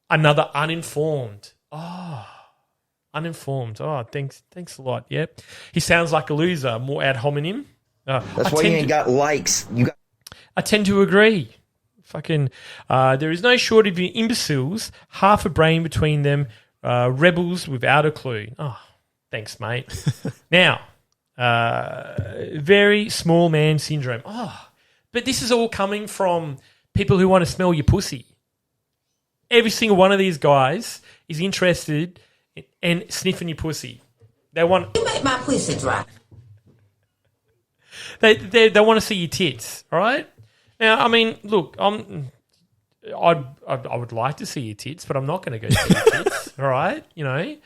another uninformed. Oh, uninformed. Oh, thanks a lot. Yep. He sounds like a loser. More ad hominem. That's why you ain't got likes. I tend to agree. Fucking, there is no shortage of imbeciles, half a brain between them, rebels without a clue. Oh, thanks, mate. Now, very small man syndrome. Oh, But this is all coming from people who want to smell your pussy. Every single one of these guys is interested in sniffing your pussy. They want... You make my pussy dry. They want to see your tits, all right? Now, I mean, look, I would like to see your tits, but I'm not going to go see your tits, all right? You know,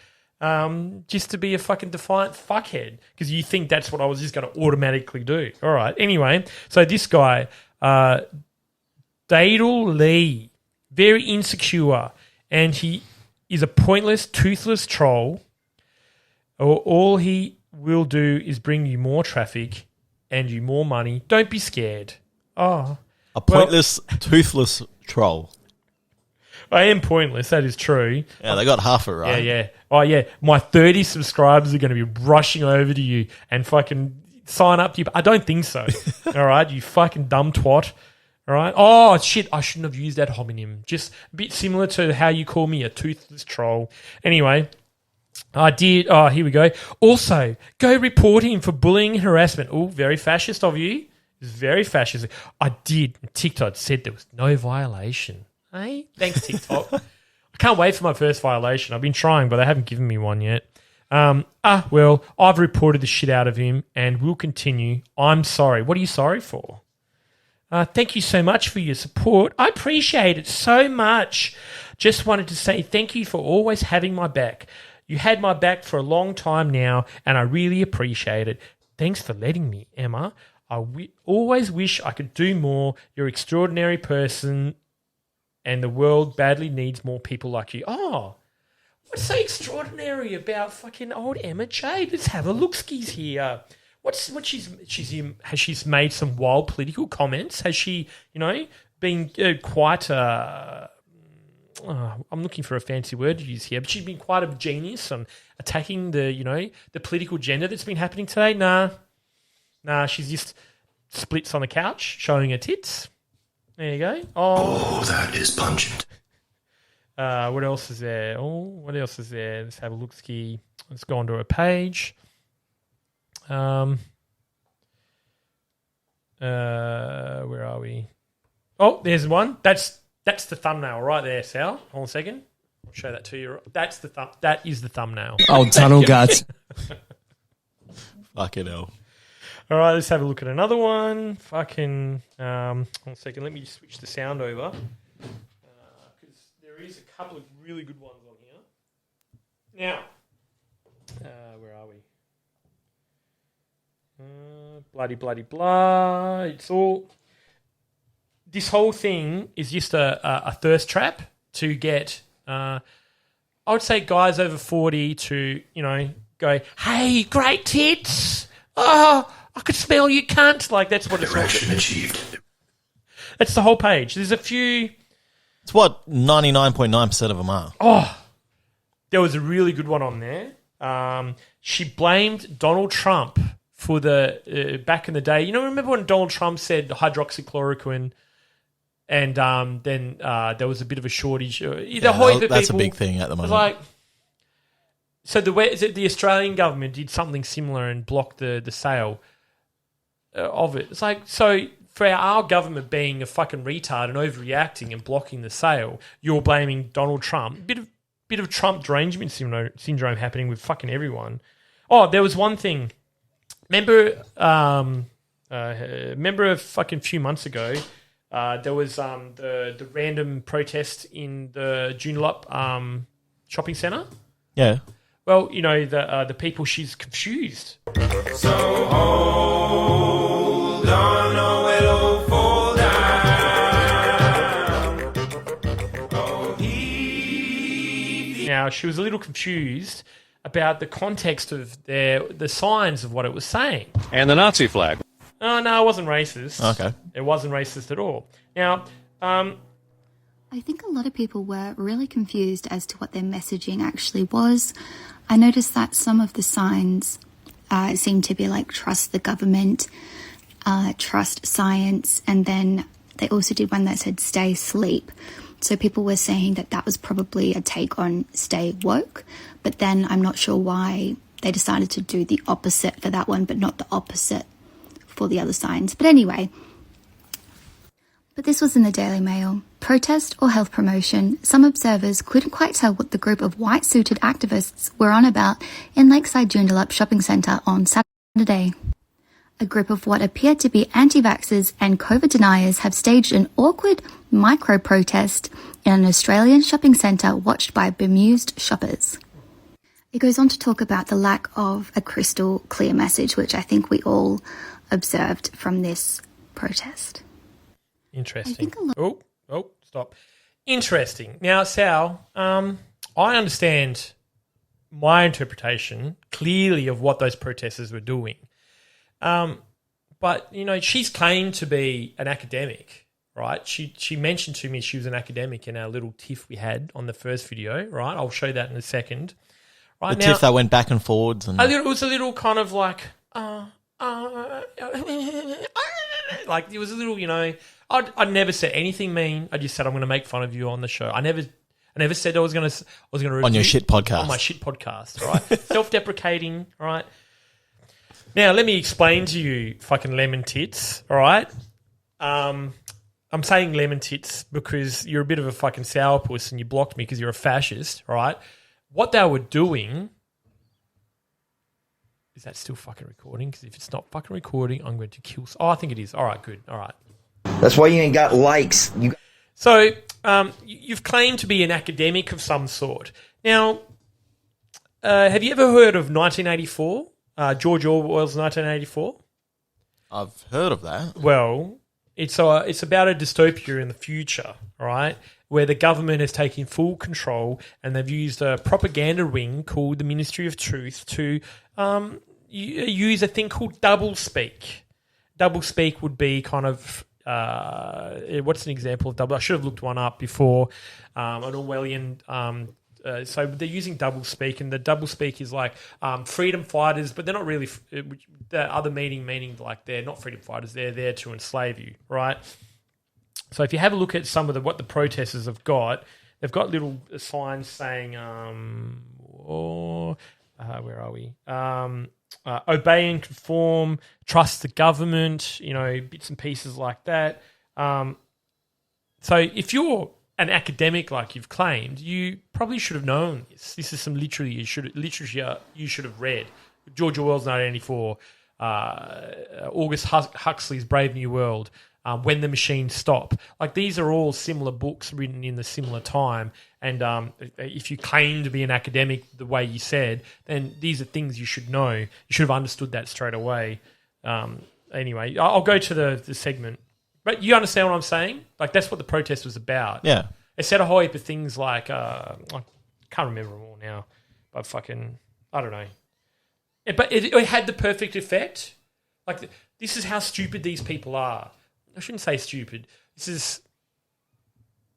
just to be a fucking defiant fuckhead because you think that's what I was just going to automatically do. All right. Anyway, so this guy, Dadle Lee, very insecure, and he is a pointless, toothless troll. All he will do is bring you more traffic and you more money. Don't be scared. Oh, a pointless, toothless troll. I am pointless. That is true. Yeah, they got half it right. Yeah. Oh, yeah. My 30 subscribers are going to be rushing over to you and fucking sign up to you. I don't think so. All right, you fucking dumb twat. All right. Oh, shit. I shouldn't have used that homonym. Just a bit similar to how you call me a toothless troll. Anyway, I did. Oh, here we go. Also, go report him for bullying and harassment. Oh, very fascist of you. It's very fascist. I did. TikTok said there was no violation. Hey, thanks, TikTok. I can't wait for my first violation. I've been trying, but they haven't given me one yet. Well, I've reported the shit out of him and will continue. I'm sorry. What are you sorry for? Thank you so much for your support. I appreciate it so much. Just wanted to say thank you for always having my back. You had my back for a long time now, and I really appreciate it. Thanks for letting me, Emma. I always wish I could do more. You're an extraordinary person, and the world badly needs more people like you. Oh, what's so extraordinary about fucking old Emma Jayde? Let's have a look-skis here. Has she made some wild political comments? Has she, been quite I'm looking for a fancy word to use here, but she's been quite a genius on attacking the political agenda that's been happening today. Nah, she's just splits on the couch showing her tits. There you go. Oh, that is pungent. What else is there? Let's have a look-ski. Let's go onto her page. Where are we? Oh, there's one. That's the thumbnail right there, Sal. Hold on a second. I'll show that to you. That is the thumbnail. Oh, tunnel guts. Fucking hell. All right, let's have a look at another one. Hold on a second. Let me just switch the sound over. Because there is a couple of really good ones on here. Now, where are we? Bloody blah. It's all... This whole thing is just a thirst trap to get, I would say, guys over 40 to, go, hey, great tits. Oh, I could smell you, cunt. Like, that's what it's Erection achieved. That's the whole page. There's a few... It's what 99.9% of them are. Oh, there was a really good one on there. She blamed Donald Trump for the... back in the day. Remember when Donald Trump said hydroxychloroquine... And then there was a bit of a shortage. That's a big thing at the moment. So the Australian government did something similar and blocked the sale of it. It's like, so for our government being a fucking retard and overreacting and blocking the sale, you're blaming Donald Trump. Bit of Trump derangement syndrome happening with fucking everyone. Oh, there was one thing. Remember a fucking few months ago. There was the random protest in the Joondalup shopping centre. Yeah. Well, the people, she's confused. So hold on or it'll fall down. Now, she was a little confused about the context of the signs of what it was saying. And the Nazi flag. Oh, no, it wasn't racist. Okay. It wasn't racist at all. Now, I think a lot of people were really confused as to what their messaging actually was. I noticed that some of the signs seemed to be like trust the government, trust science, and then they also did one that said stay sleep. So people were saying that was probably a take on stay woke, but then I'm not sure why they decided to do the opposite for that one, but not the opposite for the other signs. But anyway, But this was in the Daily Mail. Protest or health promotion, some observers couldn't quite tell what the group of white-suited activists were on about in Lakeside Joondalup shopping centre on Saturday. A group of what appeared to be anti-vaxxers and COVID deniers have staged an awkward micro-protest in an Australian shopping centre watched by bemused shoppers. It goes on to talk about the lack of a crystal clear message, which I think we all observed from this protest. Interesting. Stop. Interesting. Now, Sal, I understand my interpretation clearly of what those protesters were doing. But, you know, she's claimed to be an academic, right? She mentioned to me she was an academic in our little tiff we had on the first video, right? I'll show that in a second. Right the tiff that went back and forwards. And it was a little kind of like, like it was a little, you know, I never said anything mean. I just said I'm going to make fun of you on the show. I never said I was going to on your shit podcast. On my shit podcast, right? Self-deprecating, right? Now let me explain to you, fucking lemon tits, all right? I'm saying lemon tits because you're a bit of a fucking sourpuss and you blocked me because you're a fascist, all right? What they were doing. Is that still fucking recording? Because if it's not fucking recording, I'm going to kill. Oh, I think it is. All right, good. All right. That's why you ain't got likes. So you've claimed to be an academic of some sort. Now, have you ever heard of 1984? George Orwell's 1984? I've heard of that. Well, it's about a dystopia in the future, right? Where the government has taken full control and they've used a propaganda wing called the Ministry of Truth to use a thing called doublespeak. Doublespeak would be kind of what's an example of double? I should have looked one up before. An Orwellian. So they're using doublespeak, and the doublespeak is like freedom fighters, but they're not really. The other meaning like they're not freedom fighters. They're there to enslave you, right? So if you have a look at some of what the protesters have got, they've got little signs saying, where are we? Obey and conform, trust the government, you know, bits and pieces like that. So if you're an academic like you've claimed, you probably should have known this. This is some literature you should have read. George Orwell's 1984, Aldous Huxley's Brave New World, When the Machines Stop. Like, these are all similar books written in the similar time. And if you claim to be an academic the way you said, then these are things you should know. You should have understood that straight away. Anyway, I'll go to the segment. But you understand what I'm saying? Like, that's what the protest was about. Yeah. It said a whole heap of things like, I can't remember them all now, but fucking, I don't know. But it had the perfect effect. Like, this is how stupid these people are. I shouldn't say stupid.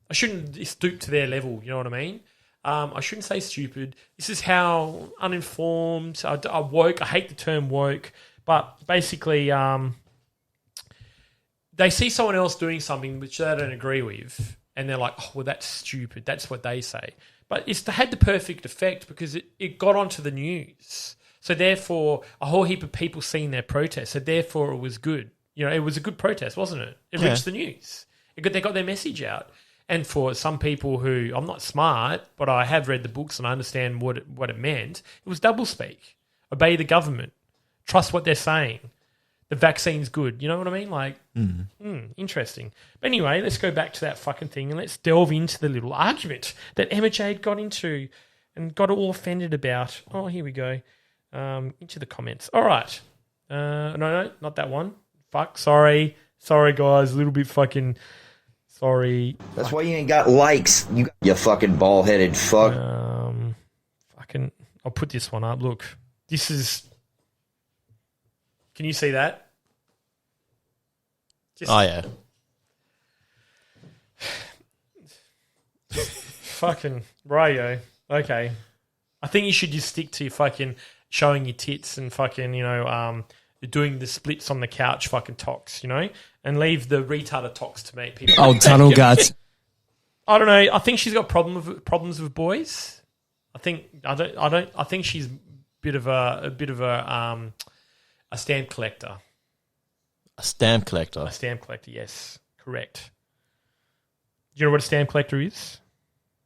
I shouldn't stoop to their level, you know what I mean? I shouldn't say stupid. This is how uninformed, woke, I hate the term woke, but basically they see someone else doing something which they don't agree with, and they're like, oh, well, that's stupid. That's what they say. But it had the perfect effect because it got onto the news. So therefore, a whole heap of people seen their protest. So therefore, it was good. You know, it was a good protest, wasn't it? It reached the news. They got their message out. And for some people who, I'm not smart, but I have read the books and I understand what it meant, it was doublespeak. Obey the government. Trust what they're saying. The vaccine's good. You know what I mean? Like, interesting. But anyway, let's go back to that fucking thing and let's delve into the little argument that Emma Jayde got into and got all offended about. Oh, here we go. Into the comments. All right. No, not that one. Fuck, sorry, guys, a little bit fucking sorry. That's why you ain't got likes, you fucking bald-headed fuck. Fucking, I'll put this one up. Look, this is. Can you see that? Oh yeah. Fucking Ryo. Okay, I think you should just stick to your fucking showing your tits and fucking, you know, doing the splits on the couch fucking tox, you know, and leave the retarded tox to me. People. Oh, tunnel guts. I don't know. I think she's got problems with boys. I think she's a bit of a stamp collector. A stamp collector. A stamp collector. Yes, correct. Do you know what a stamp collector is?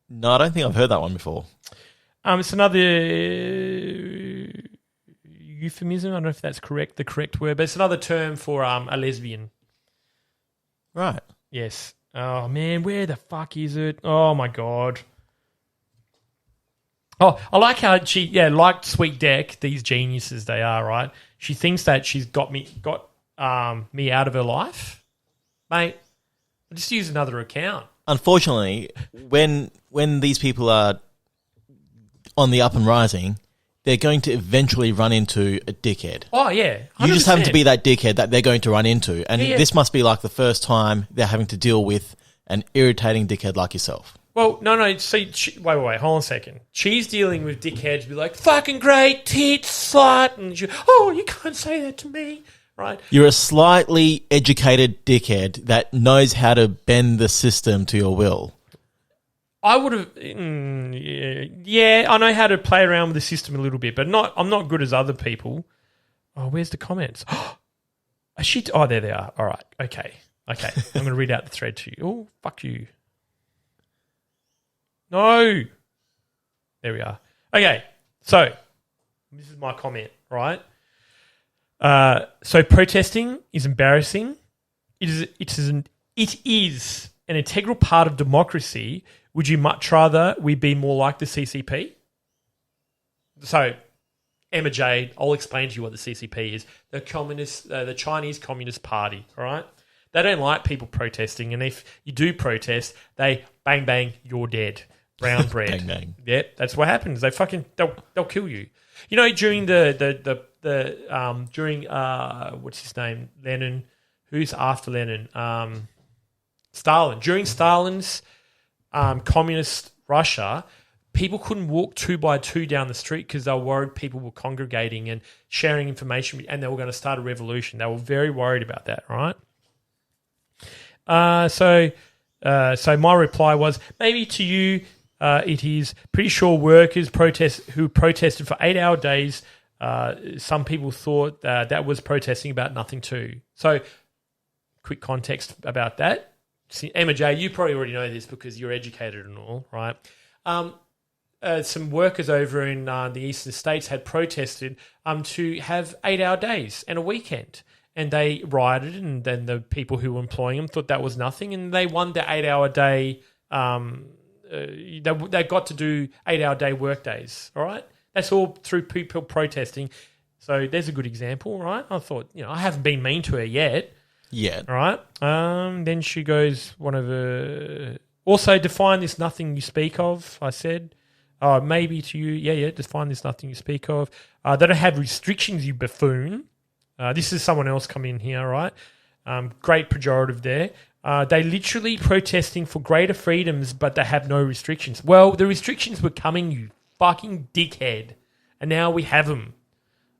No, I don't think I've heard that one before. It's another euphemism. I don't know if that's the correct word, but it's another term for a lesbian. Right. Yes. Oh, man, where the fuck is it? Oh, my God. Oh, I like how like Sweet Deck, these geniuses they are, right? She thinks that she's got me out of her life. Mate, I'll just use another account. Unfortunately, when these people are on the up and rising, they're going to eventually run into a dickhead. Oh, yeah. 100%. You just happen to be that dickhead that they're going to run into. And this must be like the first time they're having to deal with an irritating dickhead like yourself. Well, no. See, wait. Hold on a second. She's dealing with dickheads be like, fucking great, tits, slut. And you can't say that to me. Right? You're a slightly educated dickhead that knows how to bend the system to your will. I would have, I know how to play around with the system a little bit, but I'm not good as other people. Oh, where's the comments? Oh, there they are. All right, okay. I'm going to read out the thread to you. Oh, fuck you. No. There we are. Okay, so this is my comment, right? So protesting is embarrassing. It is an integral part of democracy. Would you much rather we be more like the CCP? So, Emma Jayde, I'll explain to you what the CCP is. The Chinese Communist Party, all right? They don't like people protesting, and if you do protest, they bang, bang, you're dead. Brown bread. Bang, bang. Yeah, that's what happens. They'll kill you. You know, during what's his name? Lenin. Who's after Lenin? Stalin. During Stalin's communist Russia, people couldn't walk 2 by 2 down the street because they were worried people were congregating and sharing information, and they were going to start a revolution. They were very worried about that, right? So my reply was, maybe to you it is. Pretty sure workers who protested for 8-hour days, some people thought that was protesting about nothing too. So quick context about that. Emma Jayde, you probably already know this because you're educated and all, right? Some workers over in the eastern states had protested to have 8-hour days and a weekend. And they rioted, and then the people who were employing them thought that was nothing, and they won the 8-hour day. They got to do 8-hour day work days, all right? That's all through people protesting. So there's a good example, right? I thought, I haven't been mean to her yet. Yeah. All right. Then she goes, also define this nothing you speak of, I said. Maybe to you, yeah, define this nothing you speak of. They don't have restrictions, you buffoon. This is someone else coming in here, right? Great pejorative there. They literally protesting for greater freedoms, but they have no restrictions. Well, the restrictions were coming, you fucking dickhead. And now we have them,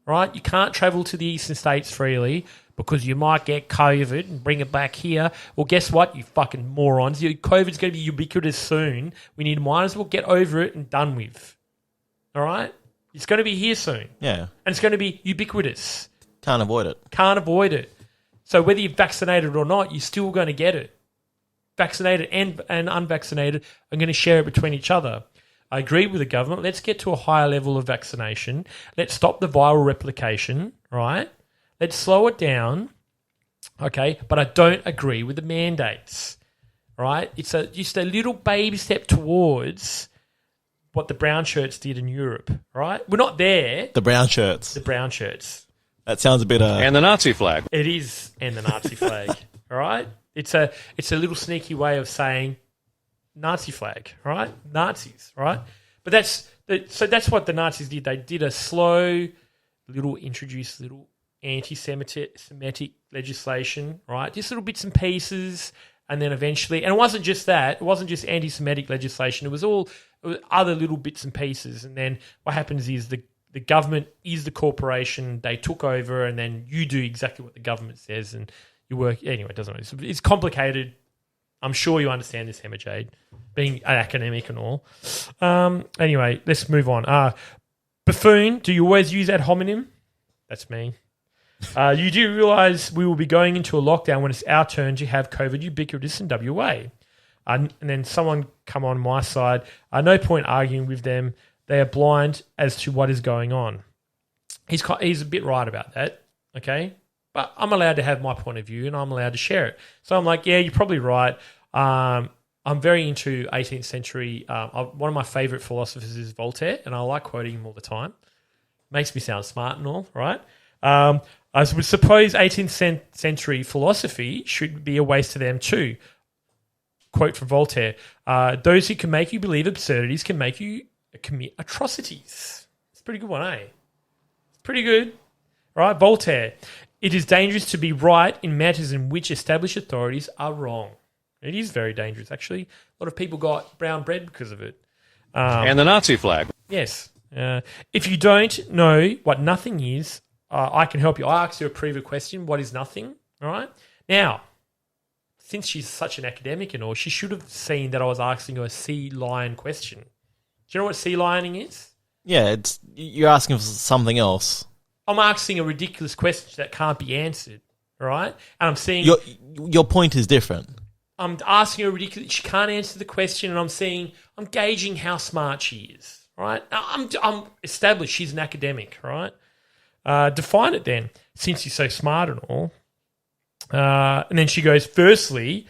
right? You can't travel to the eastern states freely because you might get COVID and bring it back here. Well, guess what, you fucking morons? COVID's going to be ubiquitous soon. Might as well get over it and done with. All right? It's going to be here soon. Yeah. And it's going to be ubiquitous. Can't avoid it. Can't avoid it. So whether you're vaccinated or not, you're still going to get it. Vaccinated and unvaccinated are going to share it between each other. I agree with the government. Let's get to a higher level of vaccination. Let's stop the viral replication, right? Let's slow it down, okay? But I don't agree with the mandates, right? It's just a little baby step towards what the brown shirts did in Europe, right? We're not there. The brown shirts. The brown shirts. That sounds a bit... And the Nazi flag. It is, and the Nazi flag, all right? It's a little sneaky way of saying Nazi flag, right? Nazis, right? But that's what the Nazis did. They did a slow, introduced little anti-Semitic legislation, right? Just little bits and pieces, and then eventually... And it wasn't just that. It wasn't just anti-Semitic legislation. It was other little bits and pieces. And then what happens is the government is the corporation. They took over, and then you do exactly what the government says, and you work... Anyway, it doesn't matter. It's complicated. I'm sure you understand this, Emma Jayde, being an academic and all. Anyway, let's move on. Buffoon, do you always use ad hominem? That's me. You do realise we will be going into a lockdown when it's our turn to have COVID ubiquitous in WA. And then someone come on my side. No point arguing with them. They are blind as to what is going on. He's a bit right about that, okay? But I'm allowed to have my point of view and I'm allowed to share it. So I'm like, yeah, you're probably right. I'm very into 18th century. One of my favourite philosophers is Voltaire, and I like quoting him all the time. Makes me sound smart and all, right? I would suppose 18th century philosophy should be a waste to them too. Quote from Voltaire, those who can make you believe absurdities can make you commit atrocities. It's a pretty good one, eh? It's pretty good. Right, Voltaire. It is dangerous to be right in matters in which established authorities are wrong. It is very dangerous, actually. A lot of people got brown bread because of it. And the Nazi flag. Yes. If you don't know what nothing is, I can help you. I asked you a previous question. What is nothing? All right. Now, since she's such an academic and all, she should have seen that I was asking her a sea lion question. Do you know what sea lioning is? Yeah, you're asking for something else. I'm asking a ridiculous question that can't be answered, all right? And I'm seeing... Your point is different. I'm asking her ridiculous... She can't answer the question, and I'm gauging how smart she is, right? I'm established she's an academic, right? Define it then, since you're so smart and all. And then she goes, firstly,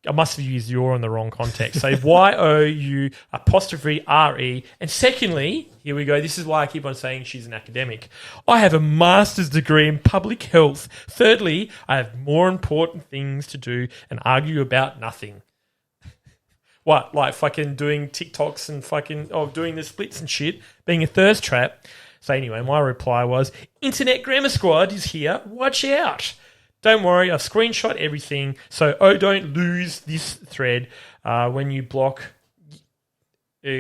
I must have used your in the wrong context. So Y-O-U apostrophe R-E. And secondly, here we go. This is why I keep on saying she's an academic. I have a master's degree in public health. Thirdly, I have more important things to do and argue about nothing. What? Like fucking doing TikToks and fucking doing the splits and shit, being a thirst trap. So anyway, my reply was, Internet Grammar Squad is here. Watch out. Don't worry, I've screenshot everything, so don't lose this thread when you block.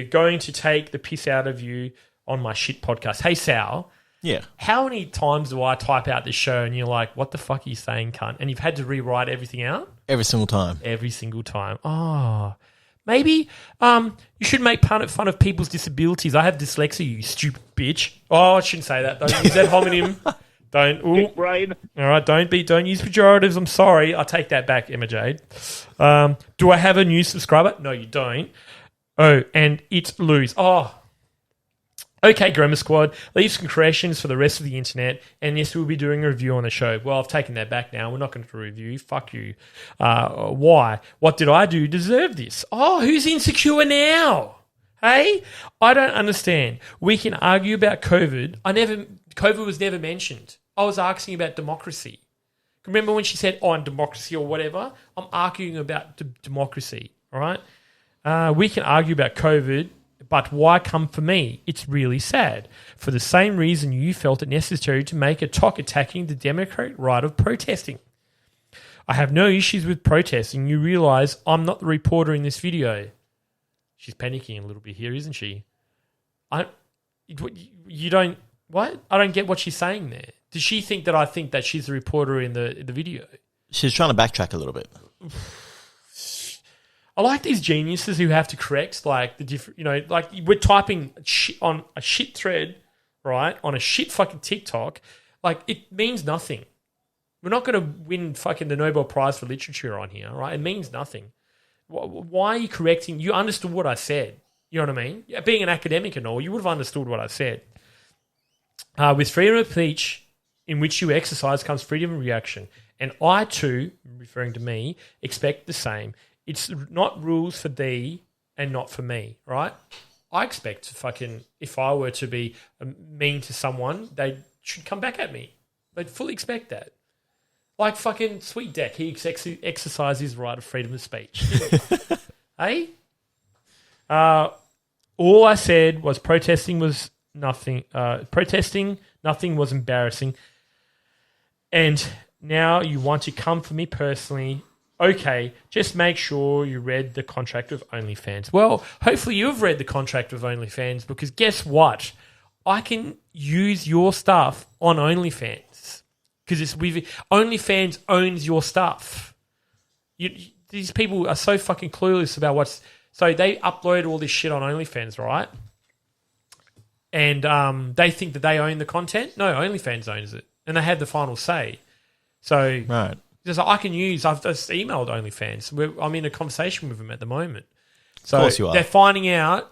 Going to take the piss out of you on my shit podcast. Hey, Sal. Yeah. How many times do I type out this show and you're like, what the fuck are you saying, cunt? And you've had to rewrite everything out? Every single time. Every single time. Oh. Maybe you should make fun of people's disabilities. I have dyslexia, you stupid bitch. Oh, I shouldn't say that. Don't use that homonym. Don't. Ooh. Brain. All right, don't use pejoratives. I'm sorry. I take that back, Emma Jayde. Do I have a new subscriber? No, you don't. Oh, and it's Lose. Oh. Okay, Grammar Squad. Leave some corrections for the rest of the internet. And yes, we'll be doing a review on the show. Well, I've taken that back now. We're not going to review. Fuck you. Why? What did I do to deserve this? Oh, who's insecure now? Hey? I don't understand. We can argue about COVID. COVID was never mentioned. I was asking about democracy. Remember when she said, on democracy or whatever? I'm arguing about democracy, all right? We can argue about COVID, but why come for me? It's really sad. For the same reason you felt it necessary to make a talk attacking the democratic right of protesting. I have no issues with protesting. You realise I'm not the reporter in this video. She's panicking a little bit here, isn't she? You don't... What? I don't get what she's saying there. Does she think that I think that she's the reporter in the video? She's trying to backtrack a little bit. I like these geniuses who have to correct like the different, like we're typing shit on a shit thread, right? On a shit fucking TikTok. Like it means nothing. We're not going to win fucking the Nobel Prize for Literature on here, right? It means nothing. Why are you correcting? You understood what I said. You know what I mean? Being an academic and all, you would have understood what I said. With freedom of speech in which you exercise comes freedom of reaction. And I too, referring to me, expect the same. It's not rules for thee and not for me, right? I expect fucking, if I were to be mean to someone, they should come back at me. They'd fully expect that. Like fucking Sweet Deck, he exercised his right of freedom of speech. Hey? All I said was protesting was nothing. Protesting, nothing was embarrassing. And now you want to come for me personally. Okay, just make sure you read the contract with OnlyFans. Well, hopefully you've read the contract with OnlyFans because guess what? I can use your stuff on OnlyFans because OnlyFans owns your stuff. These people are so fucking clueless about what's... So they upload all this shit on OnlyFans, right? And they think that they own the content. No, OnlyFans owns it. And they have the final say. So right. He's like, I've just emailed OnlyFans. I'm in a conversation with them at the moment. So of course you are. They're finding out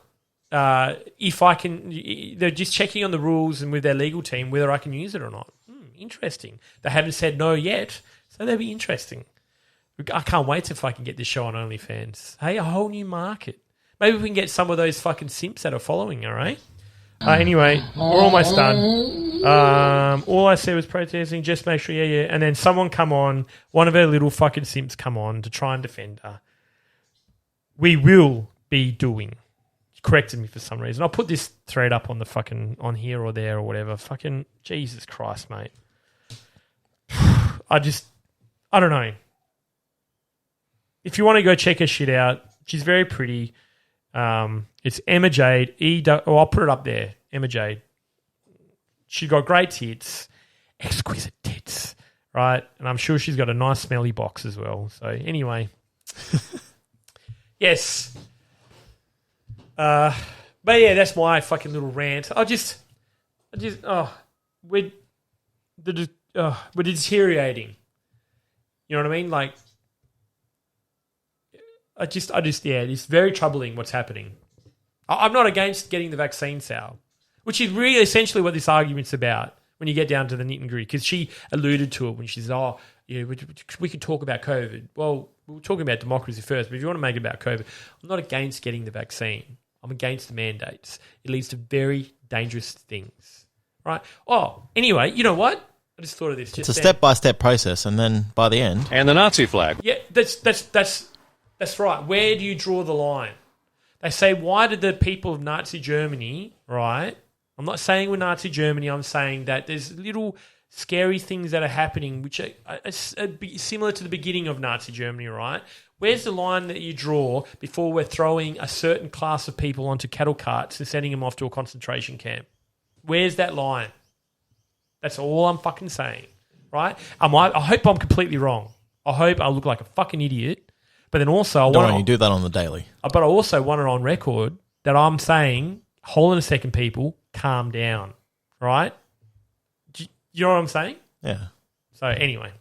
if I can, they're just checking on the rules and with their legal team whether I can use it or not. Interesting. They haven't said no yet, so that'll be interesting. I can't wait if I can get this show on OnlyFans. Hey, a whole new market. Maybe we can get some of those fucking simps that are following, all right? Anyway, we're almost done. All I said was protesting, just make sure, yeah. And then someone come on, one of her little fucking simps come on to try and defend her. We will be doing. Corrected me for some reason. I'll put this thread up on the fucking, on here or there or whatever. Fucking Jesus Christ, mate. I don't know. If you want to go check her shit out, she's very pretty. It's Emma Jayde. I'll put it up there. Emma Jayde. She's got great tits, exquisite tits, right? And I'm sure she's got a nice smelly box as well. So anyway, yes. But yeah, that's my fucking little rant. We're deteriorating. You know what I mean? Like, it's very troubling what's happening. I'm not against getting the vaccine, Sal, which is really essentially what this argument's about when you get down to the nit and gritty, because she alluded to it when she said, we could talk about COVID. Well, we were talking about democracy first, but if you want to make it about COVID, I'm not against getting the vaccine. I'm against the mandates. It leads to very dangerous things, right? Oh, anyway, you know what? I just thought of this. It's a step-by-step process, and then by the end... And the Nazi flag. Yeah, that's right. Where do you draw the line? They say, why did the people of Nazi Germany, right? I'm not saying we're Nazi Germany. I'm saying that there's little scary things that are happening which are similar to the beginning of Nazi Germany, right? Where's the line that you draw before we're throwing a certain class of people onto cattle carts and sending them off to a concentration camp? Where's that line? That's all I'm fucking saying, right? I hope I'm completely wrong. I hope I look like a fucking idiot. But then also, you do that on the daily. But I also want it on record that I'm saying, hold on a second, people, calm down, right? Do you know what I'm saying? Yeah. So anyway.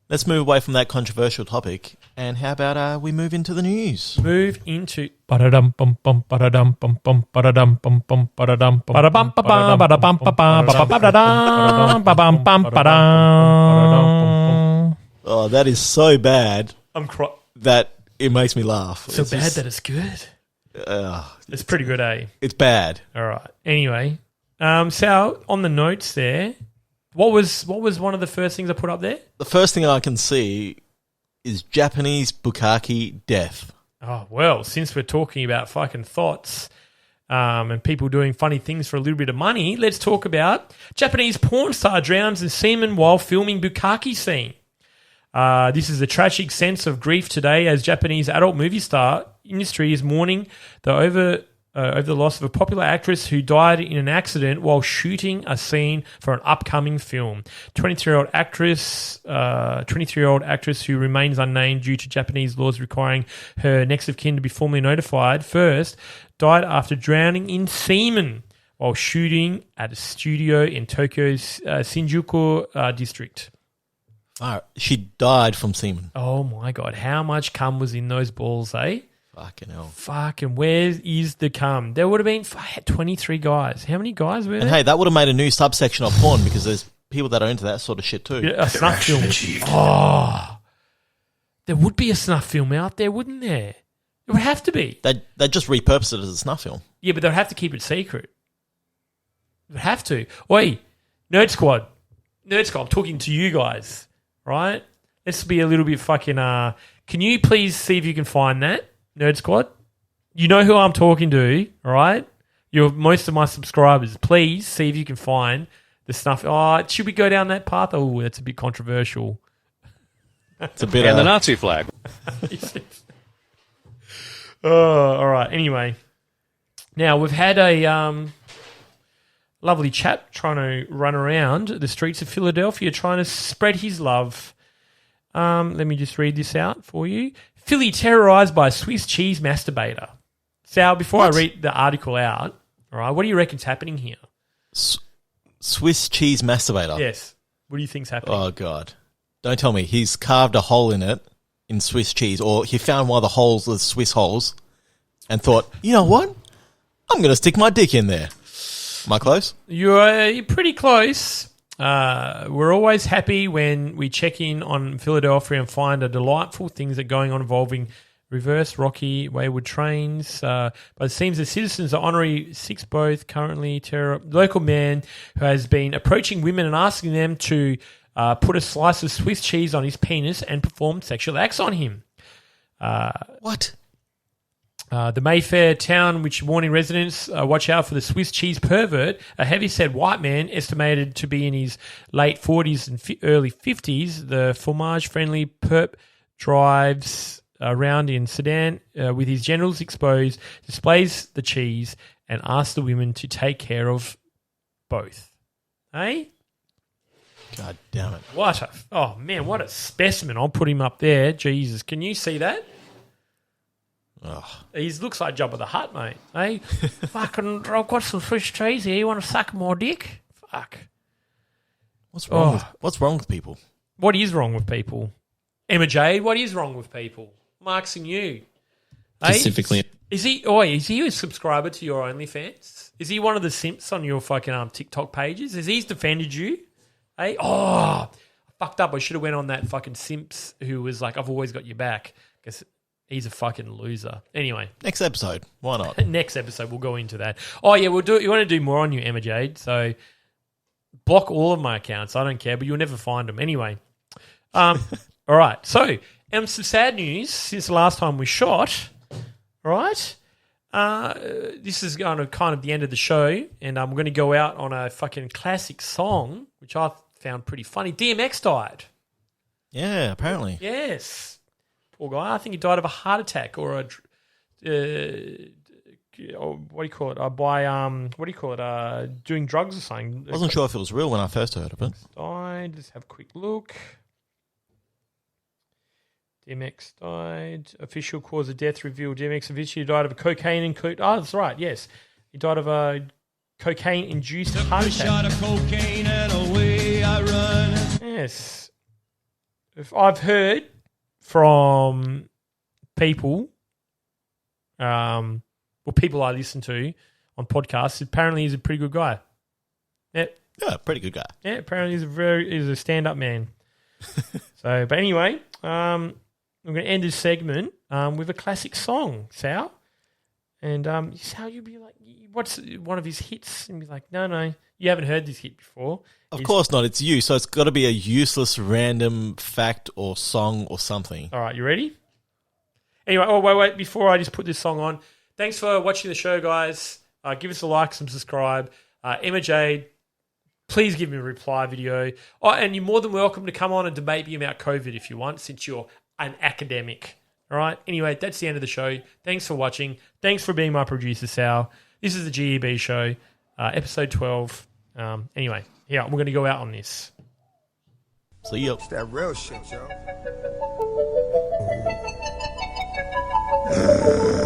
Let's move away from that controversial topic, and how about we move into the news? Move into... Oh, that is so bad. I'm crying. That it makes me laugh. So bad that it's good. It's pretty good, eh? It's bad. All right. Anyway, Sal, on the notes there, what was one of the first things I put up there? The first thing I can see is Japanese bukkake death. Oh, well, since we're talking about fucking thoughts and people doing funny things for a little bit of money, let's talk about Japanese porn star drowns in semen while filming bukkake scene. This is a tragic sense of grief today as Japanese adult movie star industry is mourning over the loss of a popular actress who died in an accident while shooting a scene for an upcoming film. 23-year-old actress who remains unnamed due to Japanese laws requiring her next of kin to be formally notified first, died after drowning in semen while shooting at a studio in Tokyo's Shinjuku district. She died from semen. Oh, my God. How much cum was in those balls, eh? Fucking hell. Fucking where is the cum? There would have been 23 guys. How many guys were there? And hey, that would have made a new subsection of porn because there's people that are into that sort of shit too. Yeah, a snuff film. Oh. There would be a snuff film out there, wouldn't there? It would have to be. They'd just repurpose it as a snuff film. Yeah, but they'd have to keep it secret. They'd have to. Oi, Nerd Squad, I'm talking to you guys. Right? Let's be a little bit fucking... can you please see if you can find that, Nerd Squad? You know who I'm talking to, all right? You're most of my subscribers. Please see if you can find the stuff. Oh, should we go down that path? Oh, that's a bit controversial. It's a bit... And the Nazi flag. Oh, all right. Anyway. Now, we've had a... lovely chap trying to run around the streets of Philadelphia trying to spread his love. Let me just read this out for you. Philly terrorized by Swiss cheese masturbator. Sal, before I read the article out, all right, what do you reckon's happening here? Swiss cheese masturbator? Yes. What do you think's happening? Oh, God. Don't tell me. He's carved a hole in it in Swiss cheese, or he found one of the holes, the Swiss holes, and thought, you know what? I'm going to stick my dick in there. Am I close? You're pretty close. We're always happy when we check in on Philadelphia and find a delightful things that are going on involving reverse rocky wayward trains. But it seems the citizens are honouring six both currently local man who has been approaching women and asking them to put a slice of Swiss cheese on his penis and perform sexual acts on him. What? The Mayfair town, which warning residents, watch out for the Swiss cheese pervert, a heavy-set white man estimated to be in his late 40s and early 50s. The fromage-friendly perp drives around in sedan with his genitals exposed, displays the cheese, and asks the women to take care of both. Hey? God damn it. What a specimen. I'll put him up there. Jesus, can you see that? Oh. He looks like Jabba the Hutt, mate. Hey, fucking, I've got some Swiss cheese here. You want to suck more dick? Fuck. What's wrong with people? What is wrong with people? Emma Jayde, what is wrong with people? Mark's and you. Specifically. Is he a subscriber to your OnlyFans? Is he one of the simps on your fucking TikTok pages? Has he defended you? Hey, I fucked up. I should have went on that fucking simps who was like, I've always got your back. Because he's a fucking loser. Anyway. Next episode. Why not? Next episode, we'll go into that. Oh, yeah, we'll do it. You want to do more on you, Emma Jayde. So block all of my accounts. I don't care, but you'll never find them. Anyway. All right. So, some sad news since the last time we shot. All right. This is kind of the end of the show, and we're going to go out on a fucking classic song, which I found pretty funny. DMX died. Yeah, apparently. Yes. Poor guy. I think he died of a heart attack or what do you call it? Doing drugs or something. I wasn't sure if it was real when I first heard of it. Died. Let's have a quick look. DMX died. Official cause of death revealed. DMX officially died of a cocaine. That's right. Yes, he died of a cocaine-induced heart attack. Shot of cocaine and away I run. Yes, if I've heard from people, people I listen to on podcasts. Apparently, he's a pretty good guy. Yeah, pretty good guy. Yeah, apparently he's a stand-up man. So, but anyway, we're going to end this segment with a classic song, Sal. And Sal, you'll be like, what's one of his hits? And be like, no, you haven't heard this hit before. Of course not. It's you. So it's got to be a useless random fact or song or something. All right, you ready? Anyway, wait. Before I just put this song on, thanks for watching the show, guys. Give us a like, some subscribe. Emma Jayde, please give me a reply video. Oh, and you're more than welcome to come on and debate me about COVID if you want, since you're an academic. All right? Anyway, that's the end of the show. Thanks for watching. Thanks for being my producer, Sal. This is the GEB show, episode 12. Anyway, yeah, we're going to go out on this. See you. It's that real shit, yo.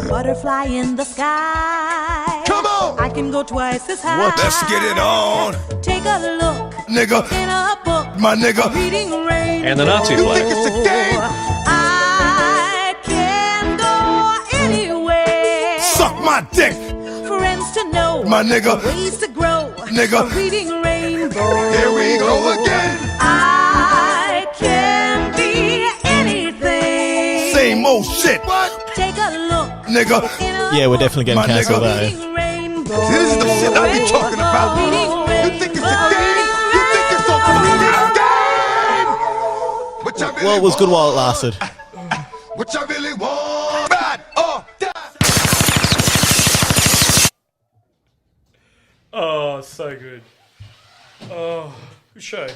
Butterfly in the sky. Come on! I can go twice as high. What? Let's get it on. Take a look, nigga. In a book, my nigga. Reading rain. And the Nazi you flag. Think it's a game? I can go anywhere. Suck my dick. Friends to know. My nigga. Ways to grow. Nigga. Reading rainbow. Here we go again. I can be anything. Same old shit. What? Take a look. Nigga. Yeah, we're definitely getting cancelled though. This is the shit I be talking about. You think it's a game? You think it's a game? What I really Well, it was good while it lasted. What I really want. Bad or die. Oh, so good. Oh, good show.